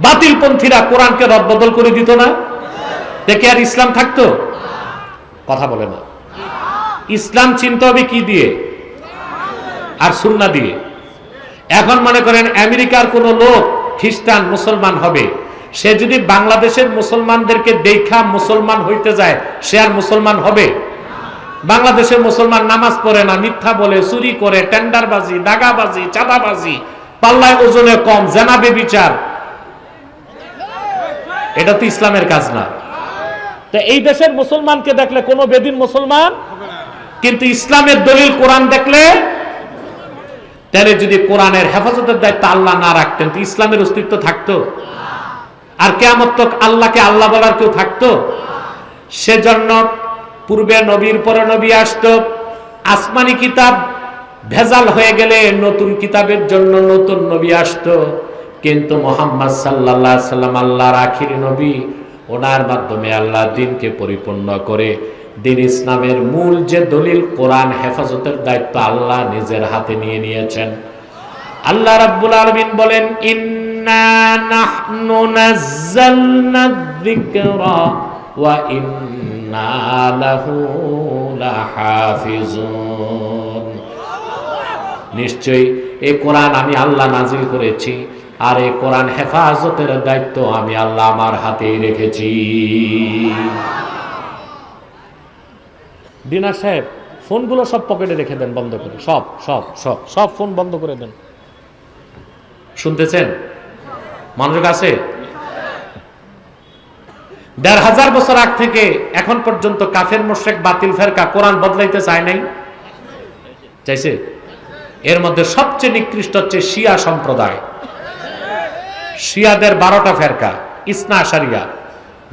বাতিলপন্থীরা কোরআনকে রদবদল করে দিত না, দেখে আর ইসলাম থাকতো? কথা বলে না। ইসলাম চিনতে হবে কি দিয়ে? আর সুন্নাহ দিয়ে। এখন মনে করেন আমেরিকার কোন লোক খ্রিস্টান মুসলমান হবে, সে যদি বাংলাদেশের মুসলমানদেরকে দেখা মুসলমান হইতে যায়, সে আর মুসলমান হবে? বাংলাদেশের মুসলমান নামাজ পড়ে না, মিথ্যা বলে, চুরি করে, টেন্ডারবাজি, দাগাবাজি, চাঁদাবাজি, পাল্লায় ওজনে কম, জেনা বেবিচার, এটা তো ইসলামের কাজ না। তো এই দেশের মুসলমানকে দেখলে কোনো বেদিন মুসলমান, কিন্তু ইসলামের দলিল কোরআন দেখলে, তাহলে যদি কোরআনের হেফাজতের দায়িত্ব আল্লাহ না রাখতেন তো ইসলামের অস্তিত্ব থাকতো? আর কিয়ামত তক আল্লাহকে আল্লাহ বলার কেউ থাকতো? সেজন্য পূর্বে নবীর পরে নবী আসতো, আসমানি কিতাব ভেজাল হয়ে গেলে নতুন কিতাবের জন্য নতুন নবী আসতো। কিন্তু মুহাম্মদ সাল্লাল্লাহু আলাইহি সাল্লাম আল্লাহর আখিরি নবী, ওনার মাধ্যমে আল্লাহ দ্বীনকে পরিপূর্ণ করে দ্বীন ইসলামের মূল যে দলিল কোরআন হেফাজতের দায়িত্ব আল্লাহ নিজের হাতে নিয়ে নিয়েছেন। আল্লাহ রাব্বুল আলামিন বলেন, ইন্না নাহনু নাযালনা যিকরা ওয়া ইন্না লাহু লাহাফিজুন। নিশ্চয়ই এই কোরআন আমি আল্লাহ নাজিল করেছি, আর এই কোরআন হেফাজতের দায়িত্ব আমি আল্লাহ আমার হাতেই রেখেছি। ডিনার সাহেব, ফোনগুলো সব পকেটে রেখে দেন, বন্ধ করে, সব সব সব সব ফোন বন্ধ করে দেন। শুনতেছেন? মনোযোগ আছে? 1500 বছর আগ থেকে এখন পর্যন্ত কাফের মুশরিক বাতিল ফেরকা কোরআন বদলাইতে চায় নাই? চাইছে? এর মধ্যে সবচেয়ে নিকৃষ্ট হচ্ছে শিয়া সম্প্রদায়। শিয়াদের 12টা ফেরকা, ইসনা আশারিয়া।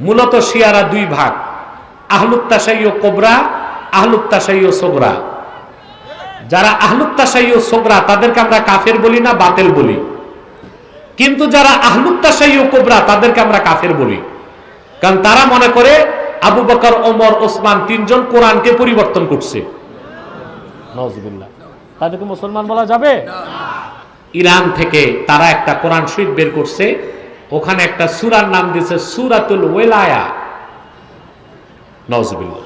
মূলত শিয়ারা 2 ভাগ, আহলুত তাশাইয়্যু কুবরা, আহলুত তাশাইয়্যু সুগরা। যারা আহলুত তাশাইয়্যু সুগরা তাদেরকে আমরা কাফের বলি না, বাতিল বলি। কিন্তু যারা আহলুত তাশাইয়্যু কুবরা তাদেরকে আমরা কাফের বলি, কারণ তারা মনে করে আবু বকর, ওমর, ওসমান 3 জন কোরআনকে পরিবর্তন করছে। নাউজুবিল্লাহ। তাদেরকে মুসলমান বলা যাবে? ইরান থেকে তারা একটা কোরআন শরীফ বের করছে, ওখানে একটা সূরার নাম দিয়েছে সূরাতুল ওয়ালায়া। নাউজুবিল্লাহ।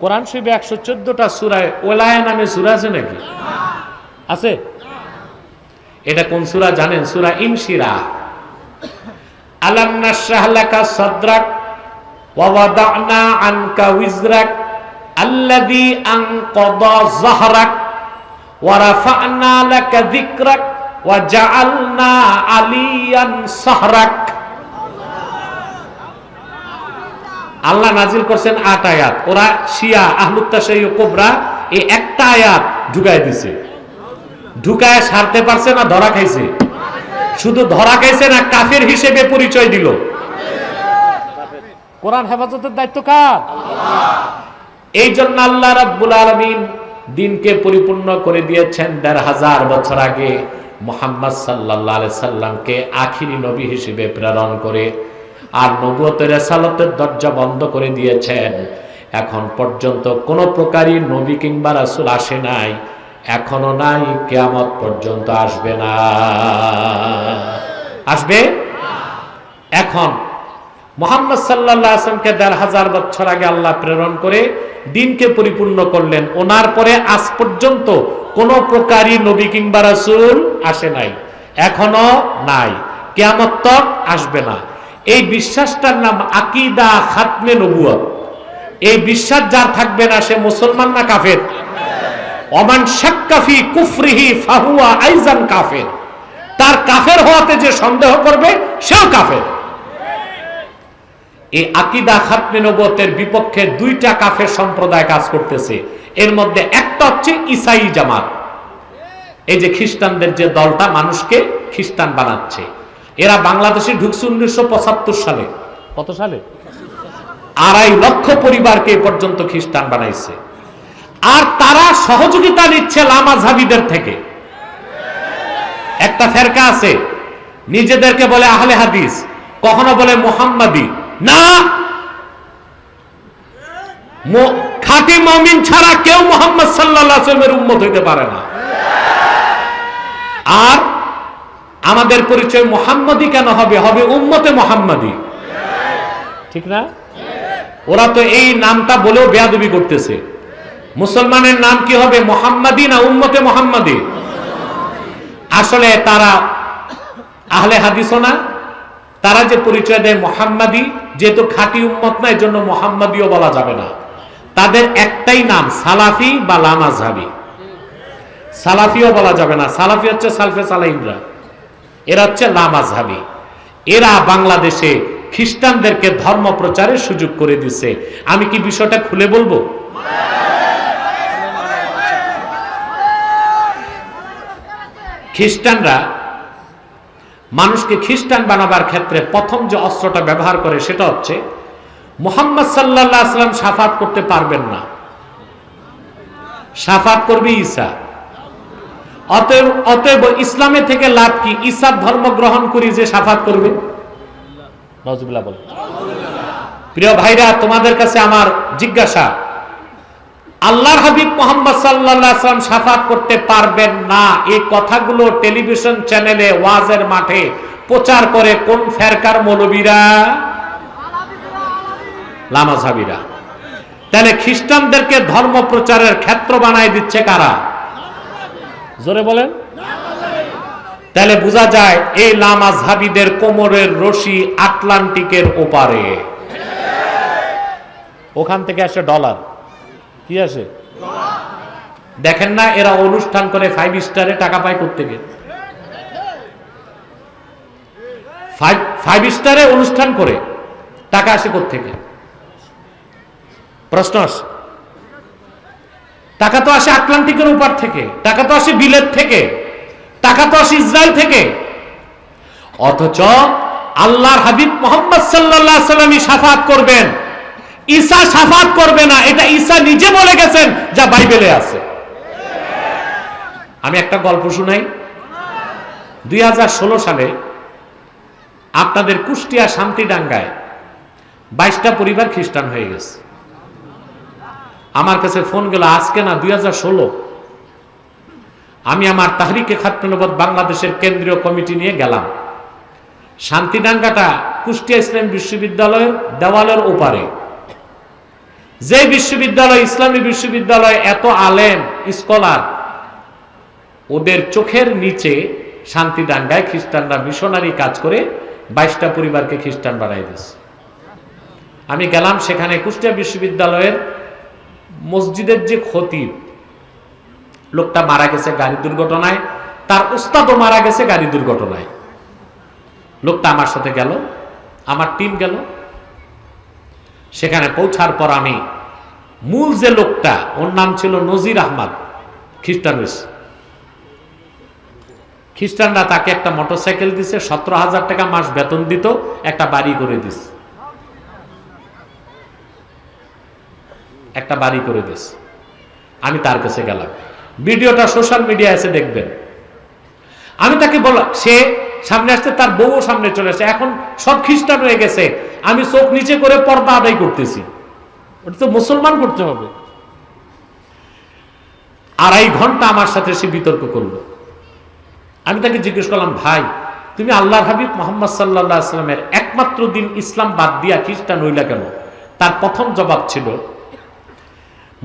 কোরআন শরীফে 114টা সূরায় ওয়ালায়া নামে সূরা আছে নাকি? আছে? এটা কোন সূরা জানেন? সূরা ইনশিরাহ। আলাম নাশরাহ লাকা সাদরাক ওয়া ওয়াদা'না আনকা উযরাক আল্লাযী আনকাযা যাহরাক ওয়া রাফা'না লাকা যিকরাক ওয়া জা'আলনা আলিয়ান সাহরাক। আল্লাহ নাজিল করছেন 8 আয়াত, ওরা শিয়া আহলুত তাশাইয়্যুর কুবরা এই একটা আয়াত ঢুকায় দিছে। ঢুকায় সারতে পারছে না ধরা খাইছে? শুধু ধরা খাইছে না কাফের হিসেবে পরিচয় দিল। কোরআন হেফাজতের দায়িত্ব কার? এই জন্য আল্লাহ রাব্বুল আলামিন দিনকে পরিপূর্ণ করে দিয়েছেন ১৫০০ বছর আগে মুহাম্মদ সাল্লাল্লাহু আলাইহি সাল্লামকে আখিরি নবী হিসেবে প্রেরণ করে, আর নবুয়তের রিসালাতের দরজা বন্ধ করে দিয়েছেন। এখন পর্যন্ত কোন প্রকারই নবী কিংবা রাসূল আসে নাই, এখনো নাই, কিয়ামত পর্যন্ত আসবে না। আসবে? এখন মুহাম্মদ সাল্লাল্লাহু আলাইহি ওয়াসাল্লামকে ১৫০০ বছর আগে আল্লাহ প্রেরণ করে দিনকে পরিপূর্ণ করলেন। ওনার পরে আজ পর্যন্ত কোন প্রকারই নবী কিংবা রাসূল আসে নাই, এখনো নাই, কিয়ামত তক আসবে না। এই বিশ্বাসটার নাম আকীদা খাতমে নবুয়ত। এই বিশ্বাস যার থাকবে না সে মুসলমান না কাফের? ওমান শাক্কা ফি কুফরিহি ফাহুয়া আইজান কাফের। তার কাফের হওয়াতে যে সন্দেহ করবে সেও কাফের। এই আকীদা খাতমে নবুয়তের বিপক্ষে 2টা কাফের সম্প্রদায় কাজ করতেছে। এর মধ্যে একটা হচ্ছে ঈসাই জামাত, এই যে খ্রিস্টানদের যে দলটা মানুষকে খ্রিস্টান বানাচ্ছে। এরা বাংলাদেশে ঢুকছে 1975 সালে। কত সালে? 2.5 লক্ষ পরিবারকে এ পর্যন্ত খ্রিস্টান বানাইছে। আর তারা সহযোগিতা নিচ্ছে লামাযহাবীদের থেকে। একটা ফেরকা আছে নিজেদেরকে বলে আহলে হাদিস, কখনো বলে মুহাম্মাদি। না, খাঁটি মুমিন ছাড়া কেউ মুহাম্মদ সাল্লাল্লাহু আলাইহি ওয়াসাল্লামের উম্মত হইতে পারে না। আর আমাদের পরিচয় মুহাম্মাদি কেন হবে? হবে উম্মতে মুহাম্মাদি, ঠিক না? ওরা তো এই নামটা বলেও বেয়াদবি করতেছে। মুসলমানের নাম কি হবে, মুহাম্মাদি না উম্মতে মুহাম্মাদি? আসলে তারা আহলে হাদিসও না, তারা যে পরিচয় দেয় মুহাম্মাদি, যেহেতু খাঁটি উম্মত না এই জন্য মুহাম্মাদিও বলা যাবে না। তাদের একটাই নাম সালাফি বা লামাযহাবী। সালাফিও বলা যাবে না, সালাফি হচ্ছে সালফে সালাইনরা, এরা হচ্ছে লামাযহাবী। এরা বাংলাদেশে খ্রিস্টানদেরকে ধর্ম প্রচারের সুযোগ করে দিছে। আমি কি বিষয়টা খুলে বলবো? খ্রিস্টানরা মানুষকে খ্রিস্টান বানাবার ক্ষেত্রে প্রথম যে অস্ত্রটা ব্যবহার করে সেটা হচ্ছে মুহাম্মদ সাল্লাল্লাহু আলাইহি ওয়াসাল্লাম শাফাত করতে পারবেন না, শাফাত করবে ঈসা। অতএব ইসলামে থেকে লাভ কি? ঈসার ধর্ম গ্রহণ করি যে শাফাত করবে। নাউজুবিল্লাহ বলেন। প্রিয় ভাইরা, তোমাদের কাছে আমার জিজ্ঞাসা, আল্লাহর হাবিব মুহাম্মদ সাল্লাল্লাহু আলাইহি ওয়াসাল্লাম শাফাত করতে পারবেন না, এই কথাগুলো টেলিভিশন চ্যানেলে ওয়াজের মাঠে প্রচার করে কোন ফেরকার মৌলবীরা? লামাযহাবীরা। তাহলে খ্রিস্টানদেরকে ধর্ম প্রচারের ক্ষেত্র বানায় দিচ্ছে কারা? জোরে বলেন। তাহলে বোঝা যায় এই লামাযহাবীদের কোমরের রশি আটলান্টিকের ওপারে। ওখান থেকে আসে ডলার। কি আসে? দেখেন না, এরা অনুষ্ঠান করে 5 স্টারে টাকা পায় কোত্থেকে? 5 স্টারে অনুষ্ঠান করে টাকা আসে কোত্থেকে? প্রশ্ন আসে। টাকা তো আসে আটলান্টিকের ওপার থেকে, টাকা তো আসে বিলেত থেকে, টাকা তো আসে ইসরায়েল থেকে। অথচ আল্লাহর হাবিব মুহাম্মদ সাল্লাল্লাহু আলাইহি ওয়াসাল্লামই শাফাত করবেন, ঈসা শাফাত করবে না। এটা ঈসা নিজে বলে গেছেন, যা বাইবেলে আছে। আমি একটা গল্প শুনাই। 2016 সালে আপনাদের কুষ্টিয়া শান্তিডাঙ্গায় 22টা পরিবার খ্রিস্টান হয়ে গেছে। আমার কাছে ফোন গেল, আজকে না 2016। আমি আমার তাহরিকে খাতমে নবুয়ত বাংলাদেশের কেন্দ্রীয় কমিটি নিয়ে গেলাম। শান্তিডাঙ্গাটা কুষ্টিয়া ইসলামী বিশ্ববিদ্যালয়ের দেওয়ালের ওপারে। যে বিশ্ববিদ্যালয়, ইসলামী বিশ্ববিদ্যালয়, এত আলেম স্কলার, ওদের চোখের নিচে শান্তিডাঙ্গায় খ্রিস্টানরা মিশনারি কাজ করে 22টা পরিবারকে খ্রিস্টান বানাই দিয়েছে। আমি গেলাম সেখানে। কুষ্টিয়া বিশ্ববিদ্যালয়ের মসজিদের যে খতিব, লোকটা মারা গেছে গাড়ি দুর্ঘটনায়, তার উস্তাদও মারা গেছে গাড়ি দুর্ঘটনায়। লোকটা আমার সাথে গেল, আমার টিম গেল। সেখানে পৌঁছার পর আমি মূল যে লোকটা, ওর নাম ছিল নজির আহমদ, খ্রিস্টানরা তাকে একটা মোটরসাইকেল দিছে, 17,000 টাকা মাস বেতন দিত, একটা বাড়ি করে দিস, একটা বাড়ি করে দিস। আমি তার কাছে গেলাম, ভিডিওটা সোশ্যাল মিডিয়া এসে দেখবেন। আমি তাকে বললাম, সে সামনে আসছে, তার বউ সামনে চলে আসছে, এখন সব খ্রিস্টান হয়ে গেছে, আমি চোখ নিচে করে পর্দা আদায় করতেছি, ওটা তো মুসলমান করতে হবে। 2.5 ঘন্টা আমার সাথে সে বিতর্ক করলো। আমি তাকে জিজ্ঞেস করলাম, ভাই তুমি আল্লাহর হাবিব মুহাম্মদ সাল্লাল্লাহু আলাইহি ওয়াসাল্লামের একমাত্র দিন ইসলাম বাদ দিয়া খ্রিস্টান হইলা কেন? তার প্রথম জবাব ছিল,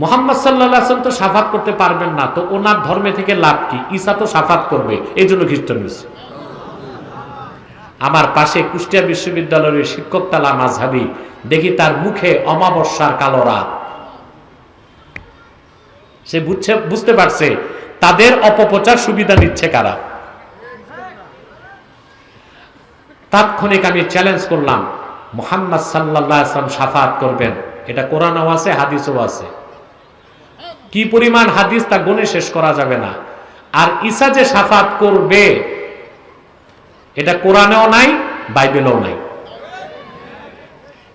মুহাম্মদ সাল্লাল্লাহু আলাইহি ওয়াসাল্লাম তো শাফাত করতে পারবেন না, তো ওনার ধর্মে থেকে লাভ কি? ঈসা তো শাফাত করবে, এই জন্য খ্রিস্টান হয়েছে। আমার পাশে কুষ্টিয়া বিশ্ববিদ্যালয়ের শিক্ষক তালা মাযহাবী, দেখি তার মুখে অমাবস্যার কালো রাত। সে বুঝতে পারছে তাদের অপপ্রচার সুবিধা নিচ্ছে কারা। তাৎক্ষণিক আমি চ্যালেঞ্জ করলাম, মুহাম্মদ সাল্লাল্লাহু আলাইহি ওয়াসাল্লাম শাফাত করবেন, এটা কোরআনেও আছে, হাদিসেও আছে। কি পরিমাণ হাদিস তা গুণে শেষ করা যাবে না। আর ঈসা যে শাফাত করবে, এটা কোরআনেও নাই, বাইবেলেও নাই।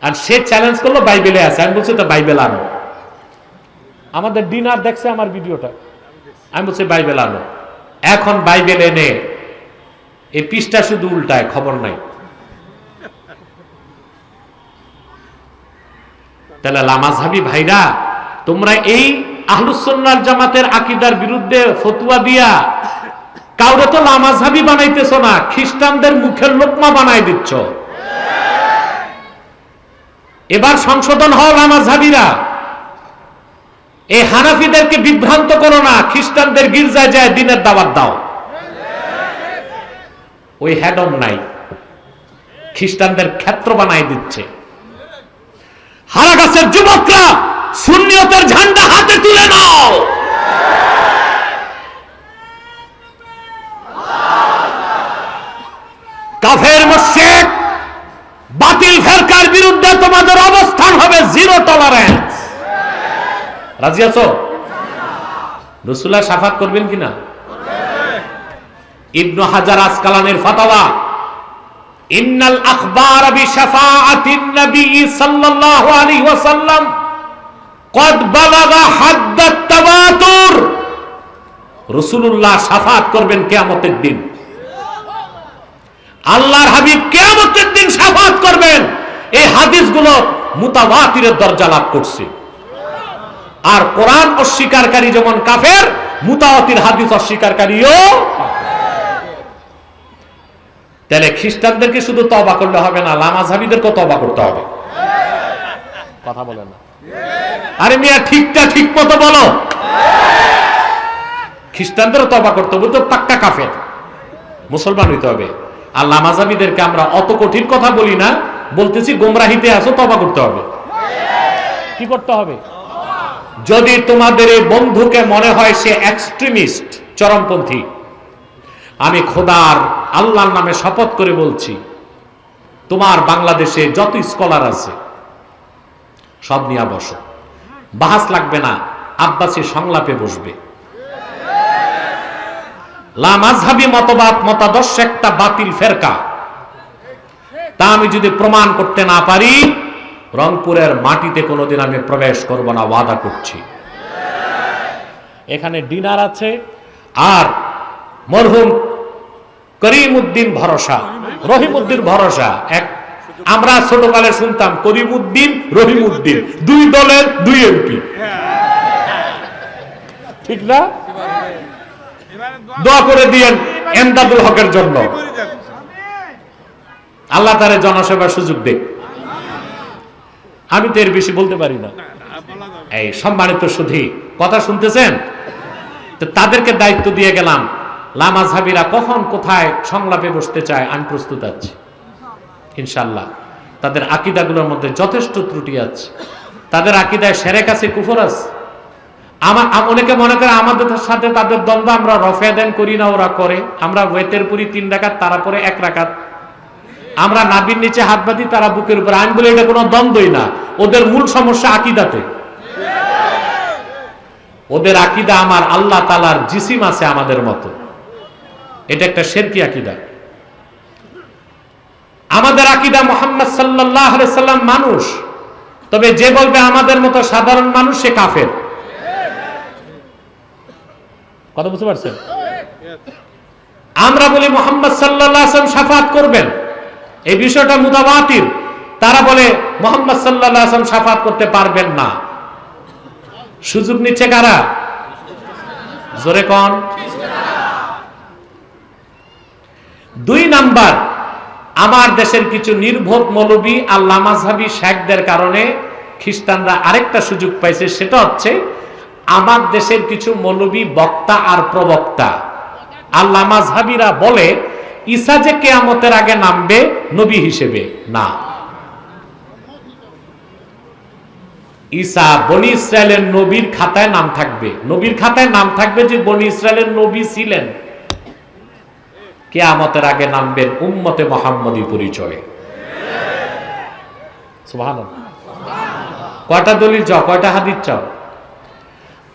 আর সে চ্যালেঞ্জ করলো বাইবেলে আছে। আমি বলছি তো বাইবেল আনো। আমাদের ডিনার দেখছে আমার ভিডিওটা, আমি বলছি বাইবেল আনো। এখন বাইবেল এনে এই পৃষ্ঠা শুধু উল্টায়, খবর নাই। তাহলে লামাযহাবী ভাইরা, তোমরা এই আহলুস সুন্নাহ জামাতের আকীদার বিরুদ্ধে ফতোয়া দিয়া কাউরে তো লামাযহাবী বানাইতেছো না, খ্রিস্টানদের মুখের লোকমা বানাই দিচ্ছ। এবার সংশোধন হও লামাযহাবীরা, এই হানাফিদেরকে বিভ্রান্ত করো না, খ্রিস্টানদের গির্জায় যায় দিনের দাওয়াত দাও। ওই হ্যাডম নাই, খ্রিস্টানদের ক্ষেত্র বানাই দিচ্ছে। হারাগাছের যুবকরা, সুন্নিয়তের ঝান্ডা হাতে তুলে নাও। কাফের মুশরিক বাতিল ফেরকার বিরুদ্ধে তোমাদের অবস্থান হবে জিরো টলারেন্স। রাজি আছো? রাসূলুল্লাহ শাফাত করবেন কিনা? ইবনে হাজার আসকালানের ফাতাওয়া, ইন্নাল আখবার বিশাফাআতিন নবী সাল্লাল্লাহু আলাইহি ওয়াসাল্লাম কদ বালাগা হাদ্দাত তাওয়াতুর। রাসূলুল্লাহ শাফাত করবেন কিয়ামতের দিন। আল্লাহর হাবিব কিয়ামতের দিন শাফাত করবেন, এই হাদিসগুলো মুতাওয়াতিরের দরজা লাভ করছে। আর কোরআন অস্বীকারী যেমন কাফের, মুতাওয়াতির হাদিস অস্বীকারীও। তাহলে খ্রিস্টানদেরকে শুধু তওবা করলে হবে না, লামাযহাবীদেরকেও তওবা করতে হবে। কথা বলে না? আরে মিয়া, ঠিকটা ঠিক মতো বলো। খ্রিস্টানদেরও তওবা করতে হবে, তো পাক্কা কাফের, মুসলমান হইতে হবে। আর লামাযহাবীদেরকে আমরা অত কঠিন কথা বলি না, বলতেছি গোমরাহিতে আছো, তওবা করতে হবে। কি করতে হবে? যদি তোমাদের এই বন্ধুকে মনে হয় সে এক্সট্রিমিস্ট, চরমপন্থী, আমি খোদার আল্লাহর নামে শপথ করে বলছি, তোমার বাংলাদেশে যত স্কলার আছে সব নিয়ে বসো, বাহাস লাগবে না, আব্বাসী সংলাপে বসবে। লামাযহাবী মতবাদ, মতাদর্শ একটা বাতিল ফেরকা, তা আমি যদি প্রমাণ করতে না পারি, রংপুরের মাটিতে কোনোদিন আমি প্রবেশ করব না, ওয়াদা করছি। এখানে ডিনার আছে, আর মরহুম করিমউদ্দিন ভরসা, রহিমউদ্দিন ভরসা, এক আমরা ছোটকালে শুনতাম করিমউদ্দিন রহিমউদ্দিন, দুই দলের দুই এমপি, ঠিক না? দোয়া করে দিয়েন এমদাদুল হকের জন্য, আল্লাহ তারে জনসেবার সুযোগ দেখ। আমি তো এর বেশি বলতে পারি না। এই সম্মানিত সুধী, কথা শুনতেছেন? তো তাদেরকে দায়িত্ব দিয়ে গেলাম, লামাযহাবীরা কখন কোথায় সংলাপে বসতে চায় আমি প্রস্তুত আছি ইনশাআল্লাহ। তাদের আকীদাগুলোর মধ্যে যথেষ্ট ত্রুটি আছে, তাদের আকীদায় শিরক আছে, কুফর আছে। অনেকে মনে করে আমাদের সাথে তাদের দ্বন্দ্ব, আমরা রফে দেন করি না, ওরা করে। আমরা ওয়েতের পুরি 3 রাকাত, তারা পরে 1 রাকাত। আমরা নাভির নিচে হাত বাঁধি, তারা বুকের উপর। আমি বলি এটা কোনো দ্বন্দ্বই না, ওদের মূল সমস্যা আকীদাতে। ওদের আকীদা আমার আল্লাহ তাআলার জিসিম আছে আমাদের মতো, এটা একটা শিরকি আকীদা। আমাদের আকীদা মুহাম্মদ সাল্লাল্লাহু আলাইহি সাল্লাম মানুষ, তবে যে বলবে আমাদের মতো সাধারণ মানুষ সে কাফের। কথা বুঝতে পারছেন? আমরা বলি মুহাম্মদ সাল্লাল্লাহু আলাইহি ওয়াসাল্লাম শাফাআত করবেন, এই বিষয়টা মুতাওয়াতির। তারা বলে মুহাম্মদ সাল্লাল্লাহু আলাইহি ওয়াসাল্লাম শাফাআত করতে পারবেন না। সুযোগ নিচ্ছে কারা? জোরে কোন? 2 নাম্বার, আমার দেশের কিছু নির্বোধ মৌলবী আর লামাযহাবী শেখদের কারণে খ্রিস্টানরা আরেকটা সুযোগ পাইছে, সেটা হচ্ছে আমার দেশের কিছু মৌলবী বক্তা আর প্রবক্তা আর লামাযহাবীরা বলে ঈসা যে কিয়ামতের আগে নামবে নবী হিসেবে না। ঈসা বনি ইসরায়েলের নবীর খাতায় নাম থাকবে, নবীর খাতায় নাম থাকবে যে বনি ইসরায়েলের নবী ছিলেন। কিয়ামতের আগে নামবেন উম্মতে মুহাম্মদী পরিচয়ে। সুবহানাল্লাহ। কয়টা দলিল চাও, কয়টা হাদিস চাও?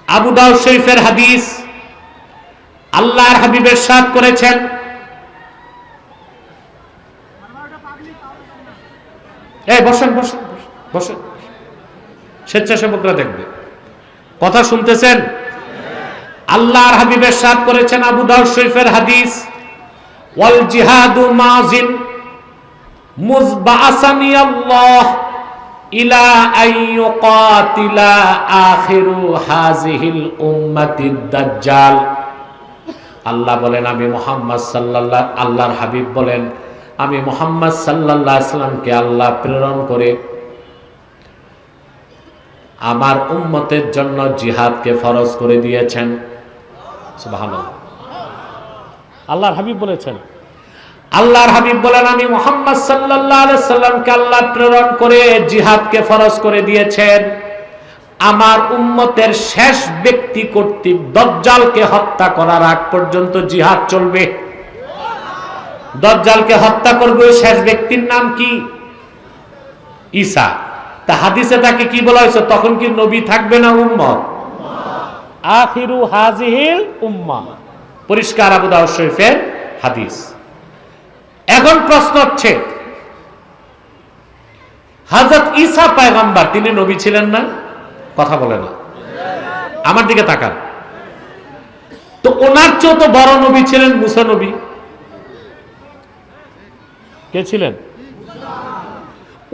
আবু দাউদ শরীফের হাদিস, আল্লাহর হাবিব ইরশাদ করেছেন, এই বসেন বসেন বসেন, স্বেচ্ছাসেবকরা দেখবে, কথা শুনতেছেন? আল্লাহর হাবিব ইরশাদ করেছেন, আবু দাউদ শরীফের হাদিস, ওয়াল জিহাদু মাযিন মুযবাসানি আল্লাহ ইলা আইয়ুকাতিলা আখিরু হাযিহিল উম্মাতিদ দাজ্জাল। আল্লাহ বলেন, আমি মুহাম্মদ সাল্লাল্লাহু, আল্লাহর হাবিব বলেন, আমি মুহাম্মদ সাল্লাল্লাহু আলাইহি সাল্লামকে আল্লাহ প্রেরণ করে আমার উম্মতের জন্য জিহাদকে ফরজ করে দিয়েছেন। সুবহানাল্লাহ। আল্লাহর হাবিব বলেছেন, আল্লাহর হাবিব বলেন, আমি মুহাম্মদ সাল্লাল্লাহু আলাইহি সাল্লামকে আল্লাহ প্রেরণ করে জিহাদকে ফরজ করে দিয়েছেন আমার উম্মতের শেষ ব্যক্তি কর্তৃক দাজ্জালকে হত্যা করার আগ পর্যন্ত জিহাদ চলবে। দাজ্জালকে হত্যা করবে ওই শেষ ব্যক্তির নাম কি? ঈসা। তা হাদিসে তাকে কি বলা হয়েছে? তখন কি নবী থাকবে না উম্মত? আখিরু হাযিহিল উম্মাহ, পরিষ্কার আবু দাউদ শরীফের হাদিস। এখন প্রশ্ন হচ্ছে, হযরত ঈসা পয়গম্বর, তিনি নবী ছিলেন না? কথা বলে না, আমার দিকে তাকান। তো ওনার চেয়ে তো বড় নবী ছিলেন মুসা নবী। কে ছিলেন?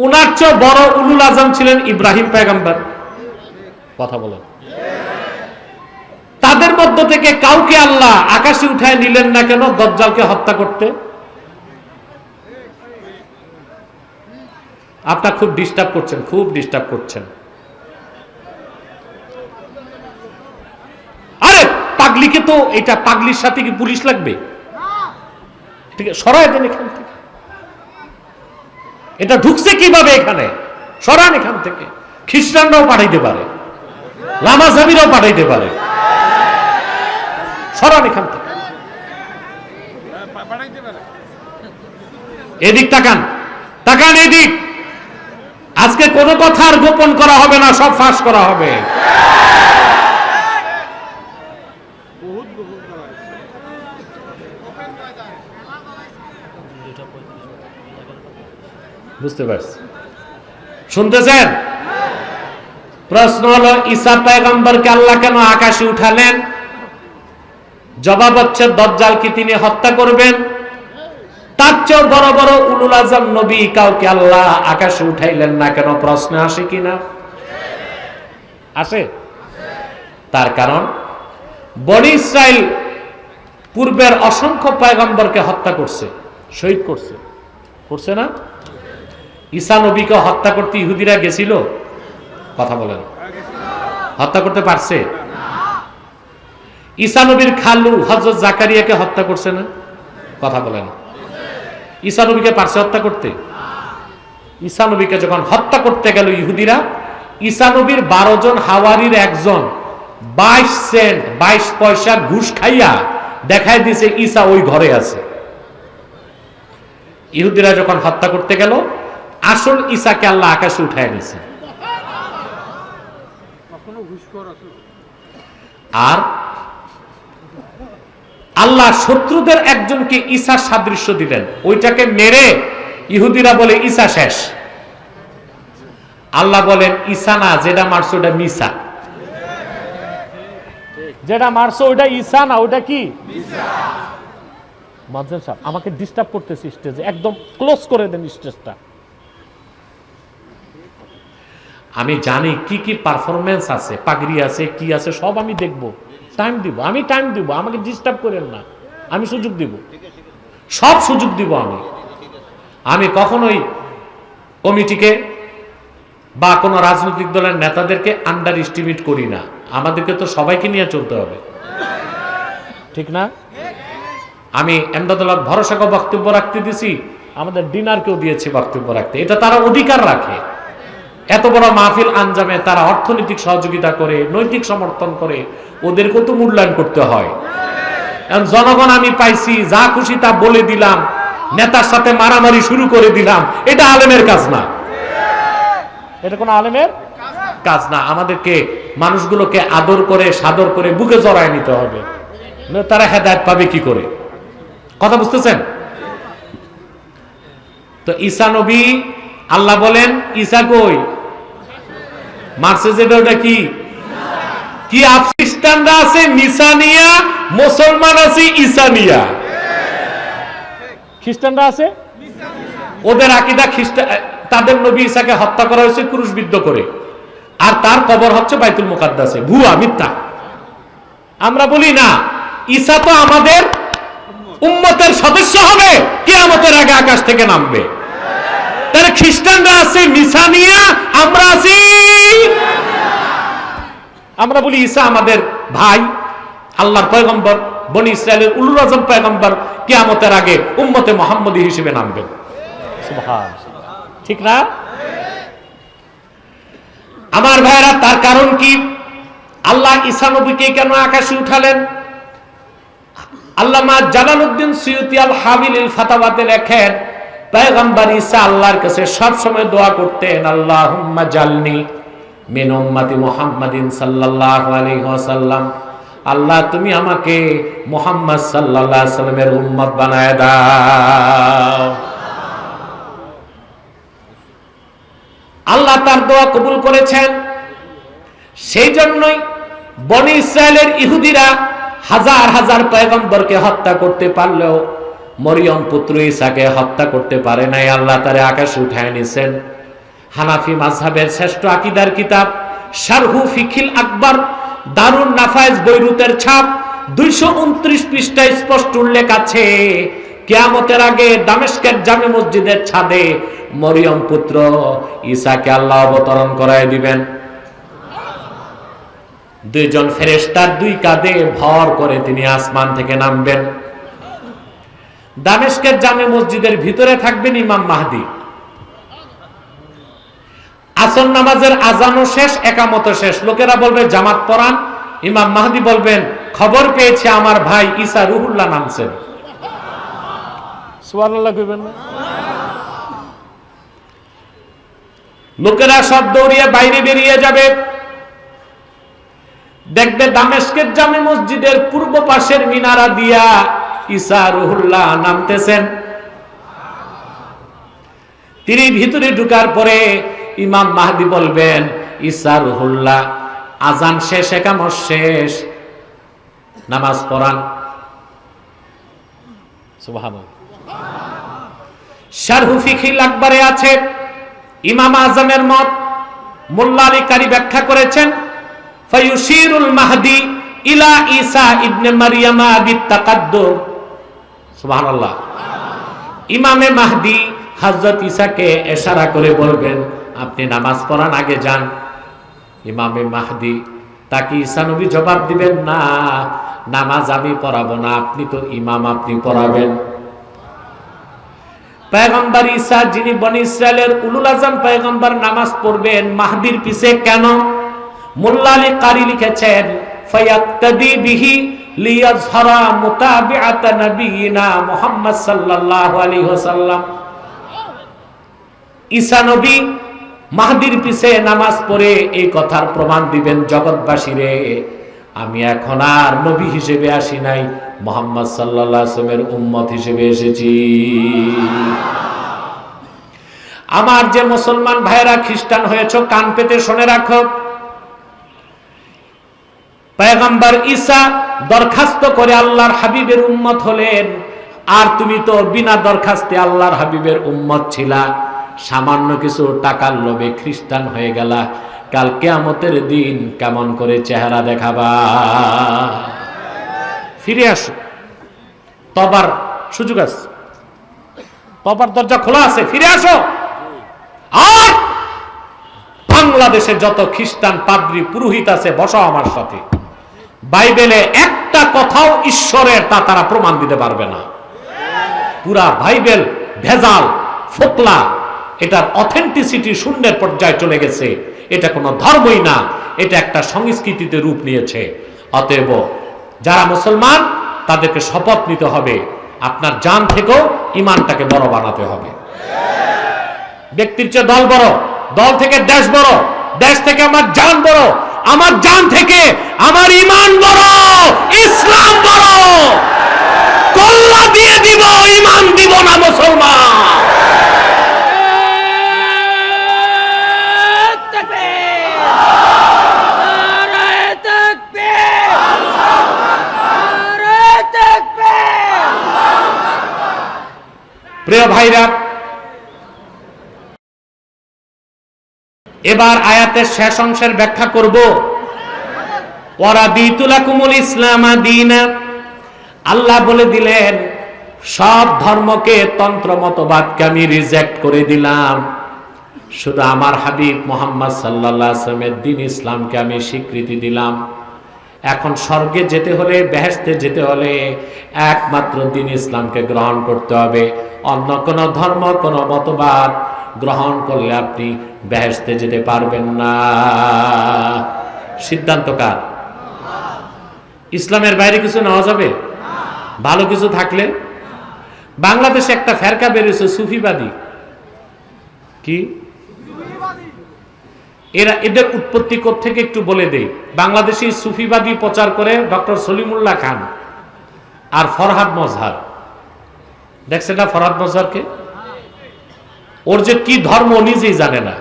ওনার চেয়ে বড় উলুল আজম ছিলেন ইব্রাহিম পয়গম্বর। কথা বলেন। তাদের মধ্য থেকে কাউকে আল্লাহ আকাশে উঠায় নিলেন না কেন দাজ্জালকে হত্যা করতে? আপনার খুব ডিস্টার্ব করছেন, খুব ডিস্টার্ব করছেন। আরে পাগলিকে তো, এটা পাগলির সাথে কি পুলিশ লাগবে? ঠিক আছে, সরায় দেন এখান থেকে। এটা ঢুকছে কিভাবে এখানে? সরান এখান থেকে। খ্রিস্টানরাও পাঠাইতে পারে, লামাযহাবীরাও পাঠাইতে পারে, সরান এখান থেকে। এদিক তাকান, তাকান এদিক। আজকে কোনো কথা আর গোপন করা হবে না, সব ফাঁস করা হবে। বুঝতে পারছি, শুনতেছেন? প্রশ্ন হলো, ঈসা পয়গম্বরকে আল্লাহ কেন আকাশে উঠালেন? জবাব হচ্ছে, দাজ্জাল কি তিনি হত্যা করবেন? তার চেয়ে বড় বড় উলুল আজম নবী কাউকে আল্লাহ আকাশে উঠাইলেন না কেন? প্রশ্ন আসে কিনা? আসে। তার কারণ বনি ইসরাইল পূর্বের অসংখ্য পয়গম্বরকে হত্যা করছে, শহীদ করছে, করছে না? ঈসা নবীকে হত্যা করতে ইহুদিরা গেছিল? কথা বলেন। হত্যা করতে পারছে? ঈসা নবীর খালু হযরত জাকারিয়াকে হত্যা করছে না? কথা বলেন। ঈসা নবীকে পারছে হত্যা করতে? ঈসা নবীকে যখন হত্যা করতে গেল ইহুদিরা, ঈসা নবীর 12 জন হাওয়ারির একজন 22 সেন্ট 22 পয়সা ঘুষ খাইয়া দেখায় দিয়েছে ঈসা ওই ঘরে আছে। ইহুদিরা যখন হত্যা করতে গেল, আসল ঈসাকে আল্লাহ আকাশে উঠায় নিছে। আর আল্লাহ শত্রুদের একজনকে ঈসার সাদৃশ্য দিলেন, ওইটাকে মেরে ইহুদিরা বলে ঈসা শেষ। আল্লাহ বলেন ঈসা না, যেটা মারছো ওটা মিসা। যেটা মারছো ওটা ঈসা না, ওটা কি? মাঝের সাহেব আমাকে ডিস্টার্ব করতেছে স্টেজে, একদম ক্লোজ করে দেন স্টেজটা। আমি জানি কি কি পারফরমেন্স আছে, পাগড়ি আছে, কি আছে, সব আমি দেখব, টাইম দিব, আমি টাইম দিব, আমাকে ডিস্টার্ব করেন না, আমি সুযোগ দিব, সব সুযোগ দিব। আমি কখনোই কমিটিকে বা কোনো রাজনৈতিক দলের নেতাদেরকে আন্ডার এস্টিমেট করি না। আমাদেরকে তো সবাইকে নিয়ে চলতে হবে, ঠিক না? আমি এমদাদুল্লাহ ভরসাকে বক্তব্য রাখতে দিছি, আমাদের ডিনারকেও দিয়েছি বক্তব্য রাখতে, এটা তারা অধিকার রাখে। এত বড় মাহফিল আঞ্জামে তারা অর্থনৈতিক সহযোগিতা করে, নৈতিক সমর্থন করে, ওদেরকেও তো মূল্যায়ন করতে হয়। জনগণ আমি পাইছি, যা খুশি তা বলে দিলাম, নেতার সাথে মারামারি শুরু করে দিলাম, এটা আলেমের কাজ না, এটা কোন আলেমের কাজ না। আমাদেরকে মানুষগুলোকে আদর করে, সাদর করে বুকে জড়ায় নিতে হবে, তারা হেদায়েত পাবে কি করে? কথা বুঝতেছেন তো? ঈসা নবী, আল্লাহ বলেন ঈসা কই? মারছে যেটা, ওটা কি? কি খ্রিস্টানরা আছে মিসানিয়া, মুসলমান আছে ঈসানিয়া। খ্রিস্টানরা আছে ওদের আকীদা, তাদের নবী ঈসাকে হত্যা করা হয়েছে ক্রুশবিদ্ধ করে, আর তার কবর হচ্ছে বাইতুল মুকাদ্দাসে। ভুয়া, মিথ্যা। আমরা বলি না, ঈসা তো আমাদের উম্মতের সদস্য হবে, কিয়ামতের আগে আকাশ থেকে নামবে। তাহলে খ্রিস্টানরা আছে মিসানিয়া, আমরা আছি, আমরা বলি ঈসা আমাদের ভাই, আল্লাহর পয়গম্বর, বনি ইসরায়েলের উলুল আজম পয়গম্বর কিয়ামতের আগে উম্মতে মুহাম্মদী হিসেবে নামবেন। সুবহানাল্লাহ, ঠিক না? আমার ভাইরা, তার কারণ কি? আল্লাহ ঈসা নবীকে কেন আকাশে উঠালেন? আল্লামা জালালউদ্দিন সুয়ুতী আল হাবিলিল ফাতাওয়াতে লেখেন, পয়গম্বর ঈসা আল্লাহর কাছে সব সময় দোয়া করতেন, আল্লাহুম্মা জালনি মিন উম্মতি মুহাম্মাদিন সাল্লাল্লাহু আলাইহি ওয়াসাল্লাম, আল্লাহ তুমি আমাকে মুহাম্মদ সাল্লাল্লাহু আলাইহি ওয়াসাল্লামের উম্মত বানায় দাও। আল্লাহ তার দোয়া কবুল করেছেন। সেই জন্যই বনি ইসরায়েলের ইহুদিরা হাজার হাজার পয়গম্বরকে হত্যা করতে পারলেও মরিয়ম পুত্র ঈসাকে হত্যা করতে পারে নাই। আল্লাহ তারে আকাশে উঠায় নিয়েছেন। হানাফি মাযহাবের শ্রেষ্ঠ আকীদার কিতাব শারহু ফিকিল আকবর, দারুন নাফায়েজ বৈরুতের ছাপ, 229 পৃষ্ঠায় স্পষ্ট উল্লেখ আছে, কিয়ামতের আগে দামেস্কের জামে মসজিদের ছাদে মরিয়ম পুত্র ঈসাকে আল্লাহ অবতরণ করায় দিবেন। দুইজন ফেরেশতার দুই কাঁধে ভর করে তিনি আসমান থেকে নামবেন। দামেস্কের জামে মসজিদের ভিতরে থাকবেন ইমাম মাহদি। আসর নামাজের আজানও শেষ, একামতও শেষ। লোকেরা বলবে জামাত পড়ান, ইমাম মাহদি বলবেন খবর পেয়েছে আমার ভাই ঈসা রুহুল্লাহ নামছেন। সুবহানাল্লাহ কইবেন না? লোকেরা সব দৌড়িয়ে বাইরে বেরিয়ে যাবে, দেখবে দামেস্কের জামে মসজিদের পূর্ব পাশের মিনারা দিয়া ঈসা রুহুল্লাহ নামতেছেন। তিনি ভিতরে ঢুকার পরে ইমাম মাহদি বলবেন ঈসা রুহুল্লাহ, আজান শেষ, একামত শেষ, নামাজ পড়ান। সুবহানাল্লাহ। শারহু ফিকিল আকবরে আছে ইমাম আজমের মত, মোল্লা আলী কারি ব্যাখ্যা করেছেন, ফায়ুশিরুল মাহদি ইলা ঈসা ইবনে মারইয়ামা বিত্তাকাদ্দুম। সুবহানাল্লাহ। ইমামে মাহদি হযরত ঈসাকে ইশারা করে বলবেন আপনি নামাজ পড়ান, আগে যান। ইমামে মাহদি তাকে ঈসা নবী জবাব দিবেন না, নামাজ আমি পড়াবো না, আপনি তো ইমাম, আপনি পড়াবেন। পয়গম্বর ঈসা যিনি বনি ইসরায়েলের উলুল আজম পয়গম্বর নামাজ পড়বেন মাহদির পিছে কেন? মোল্লা আলী কারি লিখেছেন ফায়াক্তাদি বিহি লিয়াযহারা মুতাবিআতা নবিয়িনা মুহাম্মদ সাল্লাল্লাহু আলাইহি ওয়াসাল্লাম। ঈসা নবী মাহদির পিছে নামাজ পড়ে এই কথার প্রমাণ দিবেন জগৎবাসীরে, আমি এখন আর নবী হিসেবে আসি নাই, মুহাম্মদ সাল্লাল্লাহু আলাইহি ওয়াসাল্লামের উম্মত হিসেবে এসেছি। আমার যে মুসলমান ভাইরা খ্রিস্টান হয়েছে, কান পেতে শুনে রাখো, পয়গম্বর ঈসা দরখাস্ত করে আল্লাহর হাবিবের উম্মত হলেন, আর তুমি তো বিনা দরখাস্তে আল্লাহর হাবিবের উম্মত ছিলা, সামান্য কিছু টাকার লোভে খ্রিস্টান হয়ে গেলা, কাল কিয়ামতের দিন কেমন করে চেহারা দেখাবা? ফিরে আসো, তবার সুযোগ আছে, তবার দরজা খোলা আছে, ফিরে আসো। আর বাংলাদেশে যত খ্রিস্টান পাদ্রী পুরোহিত আছে, বসো আমার সাথে, বাইবেলে একটা কথাও ঈশ্বরের তা তারা প্রমাণ দিতে পারবে না। পুরা বাইবেল ভেজাল, ফোকলা, এটার অথেন্টিসিটি শূন্যের পর্যায়ে চলে গেছে। এটা কোনো ধর্মই না, এটা একটা সংস্কৃতিতে রূপ নিয়েছে। অতএব যারা মুসলমান তাদেরকে শপথ নিতে হবে, আপনার জান থেকেও ইমানটাকে বড় বানাতে হবে। ব্যক্তির চেয়ে দল বড়, দল থেকে দেশ বড়, দেশ থেকে আমার জান বড়, আমার জান থেকে আমার ইমান বড়, ইসলাম বড়। কল্লা দিয়ে দিব, ইমান দিব না মুসলমান। প্রিয় ভাইরা, এবার আয়াতের শেষ অংশের ব্যাখ্যা করব। ওয়ারাদিতু লাকুমুল ইসলামা দীনা, আল্লাহ বলে দিলেন সব ধর্মকে, তন্ত্র মতবাদকে আমি রিজেক্ট করে দিলাম, শুধু আমার হাবিব মুহাম্মদ সাল্লাল্লাহু আলাইহি ওয়াসাল্লামের দ্বীন ইসলামকে আমি স্বীকৃতি দিলাম। এখন স্বর্গে যেতে হলে, বেহেশতে যেতে হলে একমাত্র দ্বীন ইসলামকে গ্রহণ করতে হবে। অন্য কোন ধর্ম, কোন মতবাদ গ্রহণ করলে আপনি বেহেশতে যেতে পারবেন না। সিদ্ধান্ত কার? ইসলামের বাইরে কিছু নেওয়া যাবে? ভালো কিছু থাকলে? বাংলাদেশে একটা ফেরকা বেরিয়েছে, সুফিবাদী। কি এরা, এদের উৎপত্তি কোত্থেকে একটু বলে দেই। বাংলাদেশি সুফিবাদী প্রচার করে ডক্টর সলিমুল্লাহ খান আর ফরহাদ মজহার। দেখছেন না ফরহাদ মজহারকে? ওর যে কি ধর্ম নিজেই জানে না।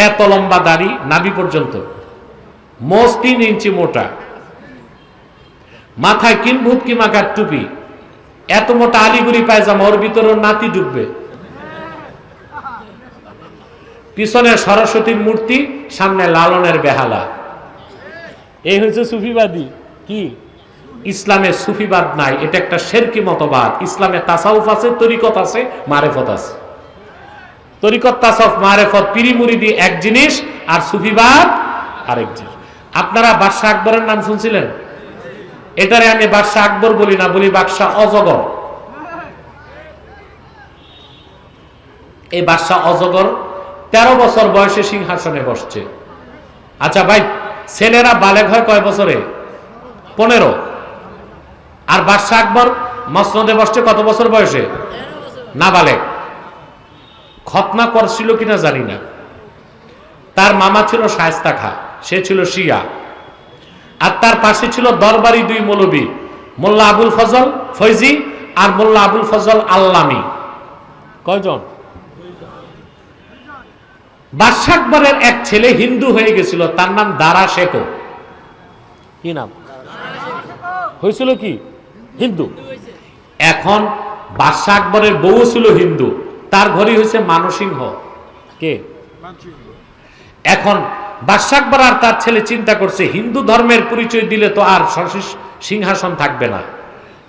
এত লম্বা দাড়ি, নাভি পর্যন্ত, মোষ 3 ইঞ্চি মোটা, মাথায় কিনভুতকি মাকার টুপি, এত মোটা আলিগুড়ি পায়জামা, ওর ভিতরে ওর নাতি ডুববে। পিছনে সরস্বতীর মূর্তি, সামনে লালনের বেহালা। এই হচ্ছে সুফিবাদী। কি? ইসলামে সুফিবাদ নাই, এটা একটা শিরকি মতবাদ। ইসলামে তাসাউফ আছে, তরিকত আছে, মারেফত আছে। তরিকত, তাসাউফ, মারেফত, পীরি মুরিদি এক জিনিস, আর সুফিবাদ আরেক জিনিস। আপনারা বাদশাহ আকবরের নাম শুনছিলেন? এটারে আমি বাদশাহ আকবর বলি না, বলি বাদশাহ অজগর। এই বাদশাহ অজগর 13 বছর বয়সে সিংহাসনে বসছে। আচ্ছা ভাই, ছেলেরা বালেগ হয় কয় বছরে? 15। আর বাদশাহ আকবর মসনদে বসছে কত বছর বয়সে? না বালেগ। খতনা করছিল কিনা জানি না। তার মামা ছিল শায়েস্তা খাঁ, সে ছিল শিয়া। আর তার পাশে ছিল দরবারি 2 মৌলবী, মোল্লা আবুল ফজল ফৈজি আর মোল্লা আবুল ফজল আল্লামী। কয়জন? বাদশাহ আকবরের এক ছেলে হিন্দু হয়ে গেছিল, তার নাম দারা শেখো। কি নাম হয়েছিল? কি হিন্দু। এখন বাদশাহ আকবরের বউ ছিল হিন্দু, তার ঘরে হয়েছে মানসিংহ। কে? এখন বাদশাহ আকবর আর তার ছেলে চিন্তা করছে, হিন্দু ধর্মের পরিচয় দিলে তো আর সিংহাসন থাকবে না।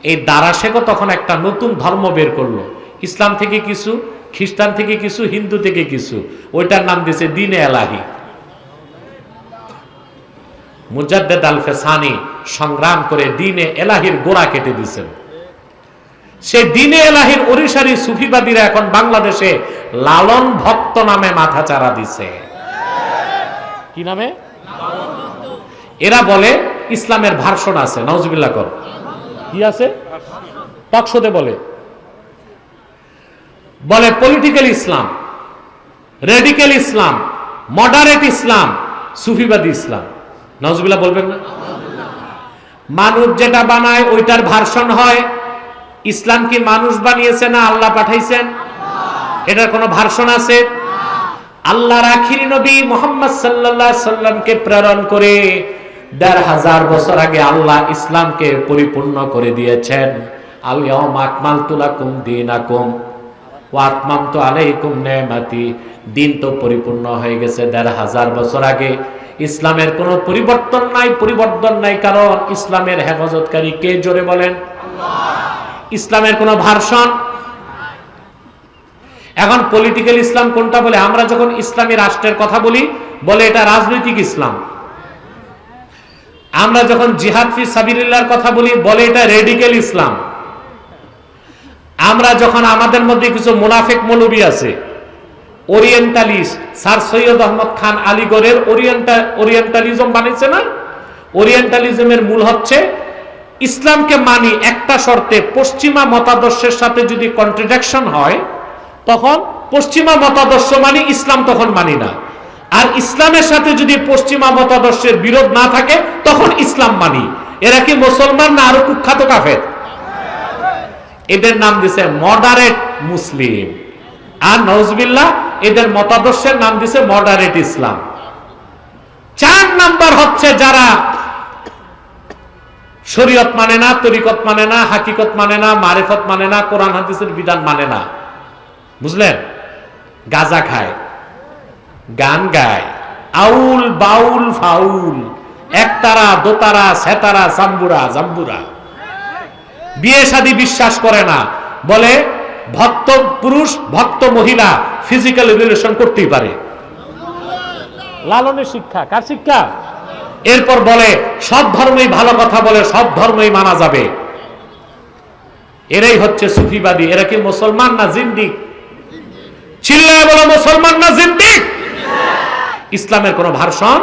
এই দারা শেখো তখন একটা নতুন ধর্ম বের করলো, ইসলাম থেকে কিছু, খ্রিস্টান থেকে কিছু, হিন্দু থেকে কিছু। ওইটার নাম দিয়েছে দ্বীনে এলাহি। মুজাদ্দেদ আল ফেসানি সংগ্রাম করে দ্বীনে এলাহির গোড়া কেটে দিয়েছেন। সেই দ্বীনে এলাহির অরিসারি সুফিবাদীরা এখন বাংলাদেশে লালন ভক্ত নামে মাথাচাড়া দিছে। কি নামে? এরা বলে ইসলামের ভার্সন আছে, নাউজুবিল্লাহ কর। কি আছে? টকশোতে বলে পলিটিক্যাল ইসলাম, রেডিক্যাল ইসলাম, মডারেট ইসলাম, সুফিবাদী ইসলাম। নাউজুবিল্লাহ বলবেন না? মানুষ যেটা বানায় ওইটার ভার্সন হয়। ইসলাম কি মানুষ বানিয়েছে না আল্লাহ পাঠাইছেন? এটার কোনো ভার্সন আছে? আল্লাহর আখিরি নবী মুহাম্মদ সাল্লাল্লাহু আলাইহি সাল্লামকে প্রেরণ করে ১৫০০ বছর আগে আল্লাহ ইসলামকে পরিপূর্ণ করে দিয়েছেন। আল ইয়াউমা আকমালতু লাকুম দীনাকুম ওয়া আতমামতু আলাইকুম নি'মাতি। দিন তো পরিপূর্ণ হয়ে গেছে ১৫০০ বছর আগে। ইসলামের কোনো পরিবর্তন নাই, কারণ ইসলামের হেফাজতকারী কে? জোরে বলেন। ইসলামের কোনো ভার্সন। এখন পলিটিক্যাল ইসলাম কোনটা বলে? আমরা যখন ইসলামী রাষ্ট্রের কথা বলি, বলে এটা রাজনৈতিক ইসলাম। আমরা যখন জিহাদ ফি সাবিলিল্লাহর কথা বলি, বলে এটা রেডিক্যাল ইসলাম। আমরা যখন আমাদের মধ্যে কিছু মুনাফিক মৌলবী আছে, orientalist, sir Syed Ahmad Khan আলীগড়ের Orientalism বানিয়েছে না? ওরিয়েন্টালিজমের মূল হচ্ছে ইসলামকে মানি একটা শর্তে, পশ্চিমা মতাদর্শের সাথে যদি কন্ট্রাডিকশন হয় তখন পশ্চিমা মতাদর্শ মানি, ইসলাম তখন মানি না। আর ইসলামের সাথে যদি পশ্চিমা মতাদর্শের বিরোধ না থাকে তখন ইসলাম মানি। এরা কি মুসলমান না আরো কুখ্যাত কাফের? এদের নাম দিছে মডারেট মুসলিম। আর নাউজুবিল্লাহ এদের মতাদর্শের নাম দিছে মডারেট ইসলাম। ৪ নাম্বার হচ্ছে যারা শরীয়ত মানে না, তরিকত মানে না, হাকিকত মানে না, মারিফত মানে না, কোরআন হাদিসের বিধান মানে না। বুঝলেন? গাঁজা খায়, গান গায়, আউল বাউল ফাউল, একতারা দোতারা সেতারা জাম্বুরা জাম্বুরা। বিয়ে শাদী বিশ্বাস করে না, বলে ভক্ত পুরুষ ভক্ত মহিলা ফিজিক্যাল রিলেশন করতেই পারে। লালনের শিক্ষা কার শিক্ষা? এরপর বলে সব ধর্মই ভালো কথা বলে, সব ধর্মই মানা যাবে। এরাই হচ্ছে সুফিবাদী। এরা কি মুসলমান না জিন্দিক? চিল্লায় বলো মুসলমান না জিন্দিক? ইসলামের কোন ভার্সন?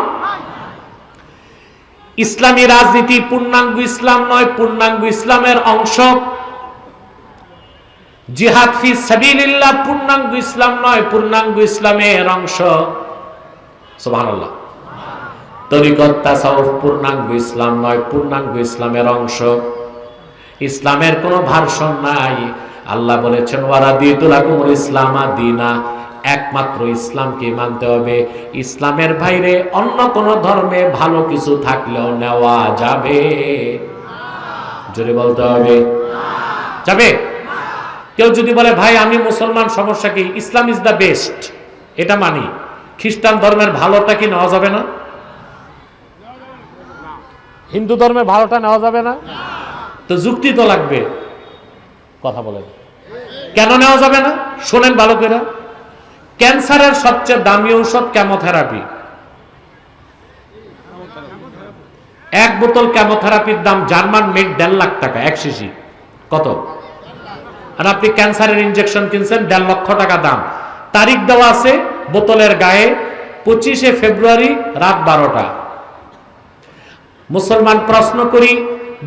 ইসলামী রাজনীতি পূর্ণাঙ্গ ইসলাম নয়, পূর্ণাঙ্গ ইসলামের অংশ। জিহাদ ফি সাবিলিল্লাহ পূর্ণাঙ্গ ইসলাম নয়, পূর্ণাঙ্গ ইসলামের অংশ। সুবহানাল্লাহ। তরিকত তাসাউফ পূর্ণাঙ্গ ইসলাম নয়, পূর্ণাঙ্গ ইসলামের অংশ। ইসলামের কোনো ভার্সন নাই। আল্লাহ বলেছেন ওয়ারাদিতু লাকুমুল ইসলামা দীনা, একমাত্র ইসলামকে মানতে হবে। ইসলামের বাইরে অন্য কোন ধর্মে ভালো কিছু থাকলেও নেওয়া যাবে? জোরে বলতে হবে, যাবে? কেউ যদি বলে ভাই আমি মুসলমান, সমস্যা কি? ইসলাম ইজ দ্য বেস্ট, এটা মানি। খ্রিস্টান ধর্মের ভালোটা কি নেওয়া যাবে না? হিন্দু ধর্মের ভালোটা নেওয়া যাবে না? তো যুক্তি তো লাগবে। কথা বলেন, কেন নেওয়া যাবে না? শোনেন ভালো করে। ক্যান্সারের সবচেয়ে দামি ঔষধ কেমোথেরাপি। এক বোতল কেমোথেরাপির দাম জার্মান মেড ১.৫ লাখ টাকা, এক শিশি। কত? আর আপনি ক্যান্সারের ইনজেকশন কিনছেন ১.৫ লক্ষ টাকা দাম। তারিখ দেওয়া আছে বোতলের গায়ে ২৫শে ফেব্রুয়ারি রাত ১২টা। মুসলমান প্রশ্ন করি,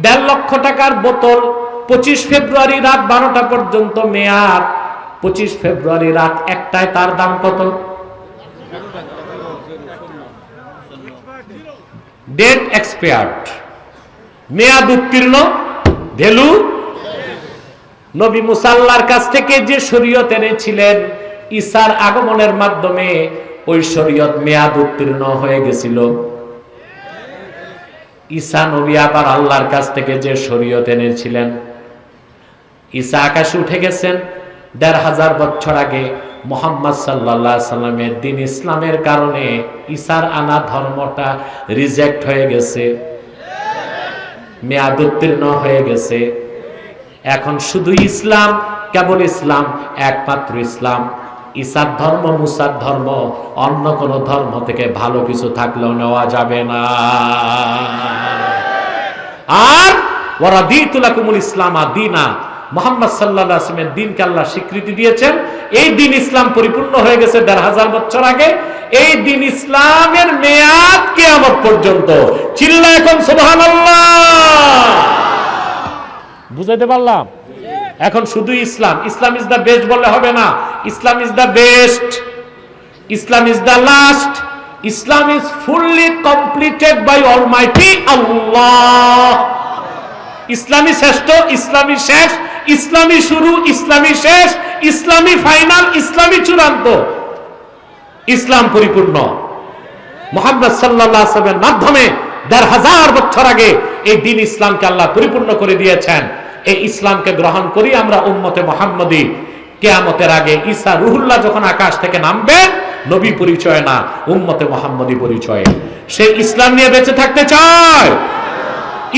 ১.৫ লক্ষ টাকার বোতল ২৫ ফেব্রুয়ারি রাত ১২টা পর্যন্ত মেয়াদ, ২৫ ফেব্রুয়ারি রাত ১টায় তার দাম কত? ডেট এক্সপায়ার্ড, মেয়াদ উত্তীর্ণ, ভ্যালু। নবী মুসা আল্লাহর কাছ থেকে যে শরীয়ত এনেছিলেন, ঈসার আগমনের মাধ্যমে ওই শরীয়ত মেয়াদ উত্তীর্ণ হয়ে গেছিল। ঈসা নবী আবার আল্লাহর কাছ থেকে যে শরীয়ত এনেছিলেন, ঈসা আকাশে উঠে গেছেন ১৫০০ বছর আগে। মুহাম্মদ সাল্লাল্লাহু আলাইহি সাল্লামের দিন ইসলামের কারণে ঈসার আনা ধর্মটা রিজেক্ট হয়ে গেছে, মেয়াদ উত্তীর্ণ হয়ে গেছে। এখন শুধু ইসলাম, কেবল ইসলাম, একমাত্র ইসলাম। ঈসার ধর্ম, মুসার ধর্ম, অন্য কোন ধর্ম থেকে ভালো কিছু থাকলেও নেওয়া যাবে না। আর ওয়ারাদিতু লাকুমুল ইসলামা দীনা, মুহাম্মদ সাল্লাল্লাহু আলাইহি ওয়াসাল্লামের দ্বীনকে আল্লাহ স্বীকৃতি দিয়েছেন। এই দ্বীন ইসলাম পরিপূর্ণ হয়ে গেছে ১৫০০ বছর আগে। এই দ্বীন ইসলামের মেয়াদ কিয়ামত পর্যন্ত। চিল্লা এখন সুবহানাল্লাহ। বুঝাইতে পারলাম? এখন শুধু Islam, Islam is the best বললে হবে না। Islam is the best, Islam is the last, Islam is fully completed by almighty Allah. ইসলামী শ্রেষ্ঠ, ইসলামী শেষ, ইসলামী শুরু, ইসলামী শেষ, ইসলামী ফাইনাল, ইসলামী চূড়ান্ত। ইসলাম পরিপূর্ণ। মুহাম্মদ সাল্লাল্লাহু আলাইহি ওয়াসাল্লামের মাধ্যমে ১৫০০ বছর আগে এই দ্বীন ইসলামকে আল্লাহ পরিপূর্ণ করে দিয়েছেন। এই ইসলামকে গ্রহণ করি আমরা উম্মতে মুহাম্মদী। কিয়ামতের আগে ঈসা রুহুল্লাহ যখন আকাশ থেকে নামবেন, নবী পরিচয় না, উম্মতে মুহাম্মদী পরিচয়ে। সেই ইসলাম নিয়ে বেঁচে থাকতে চায়,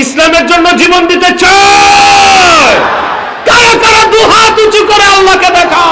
ইসলামের জন্য জীবন দিতে চায়। কারা কারা দুহাত উঁচু করে আল্লাহকে দেখা।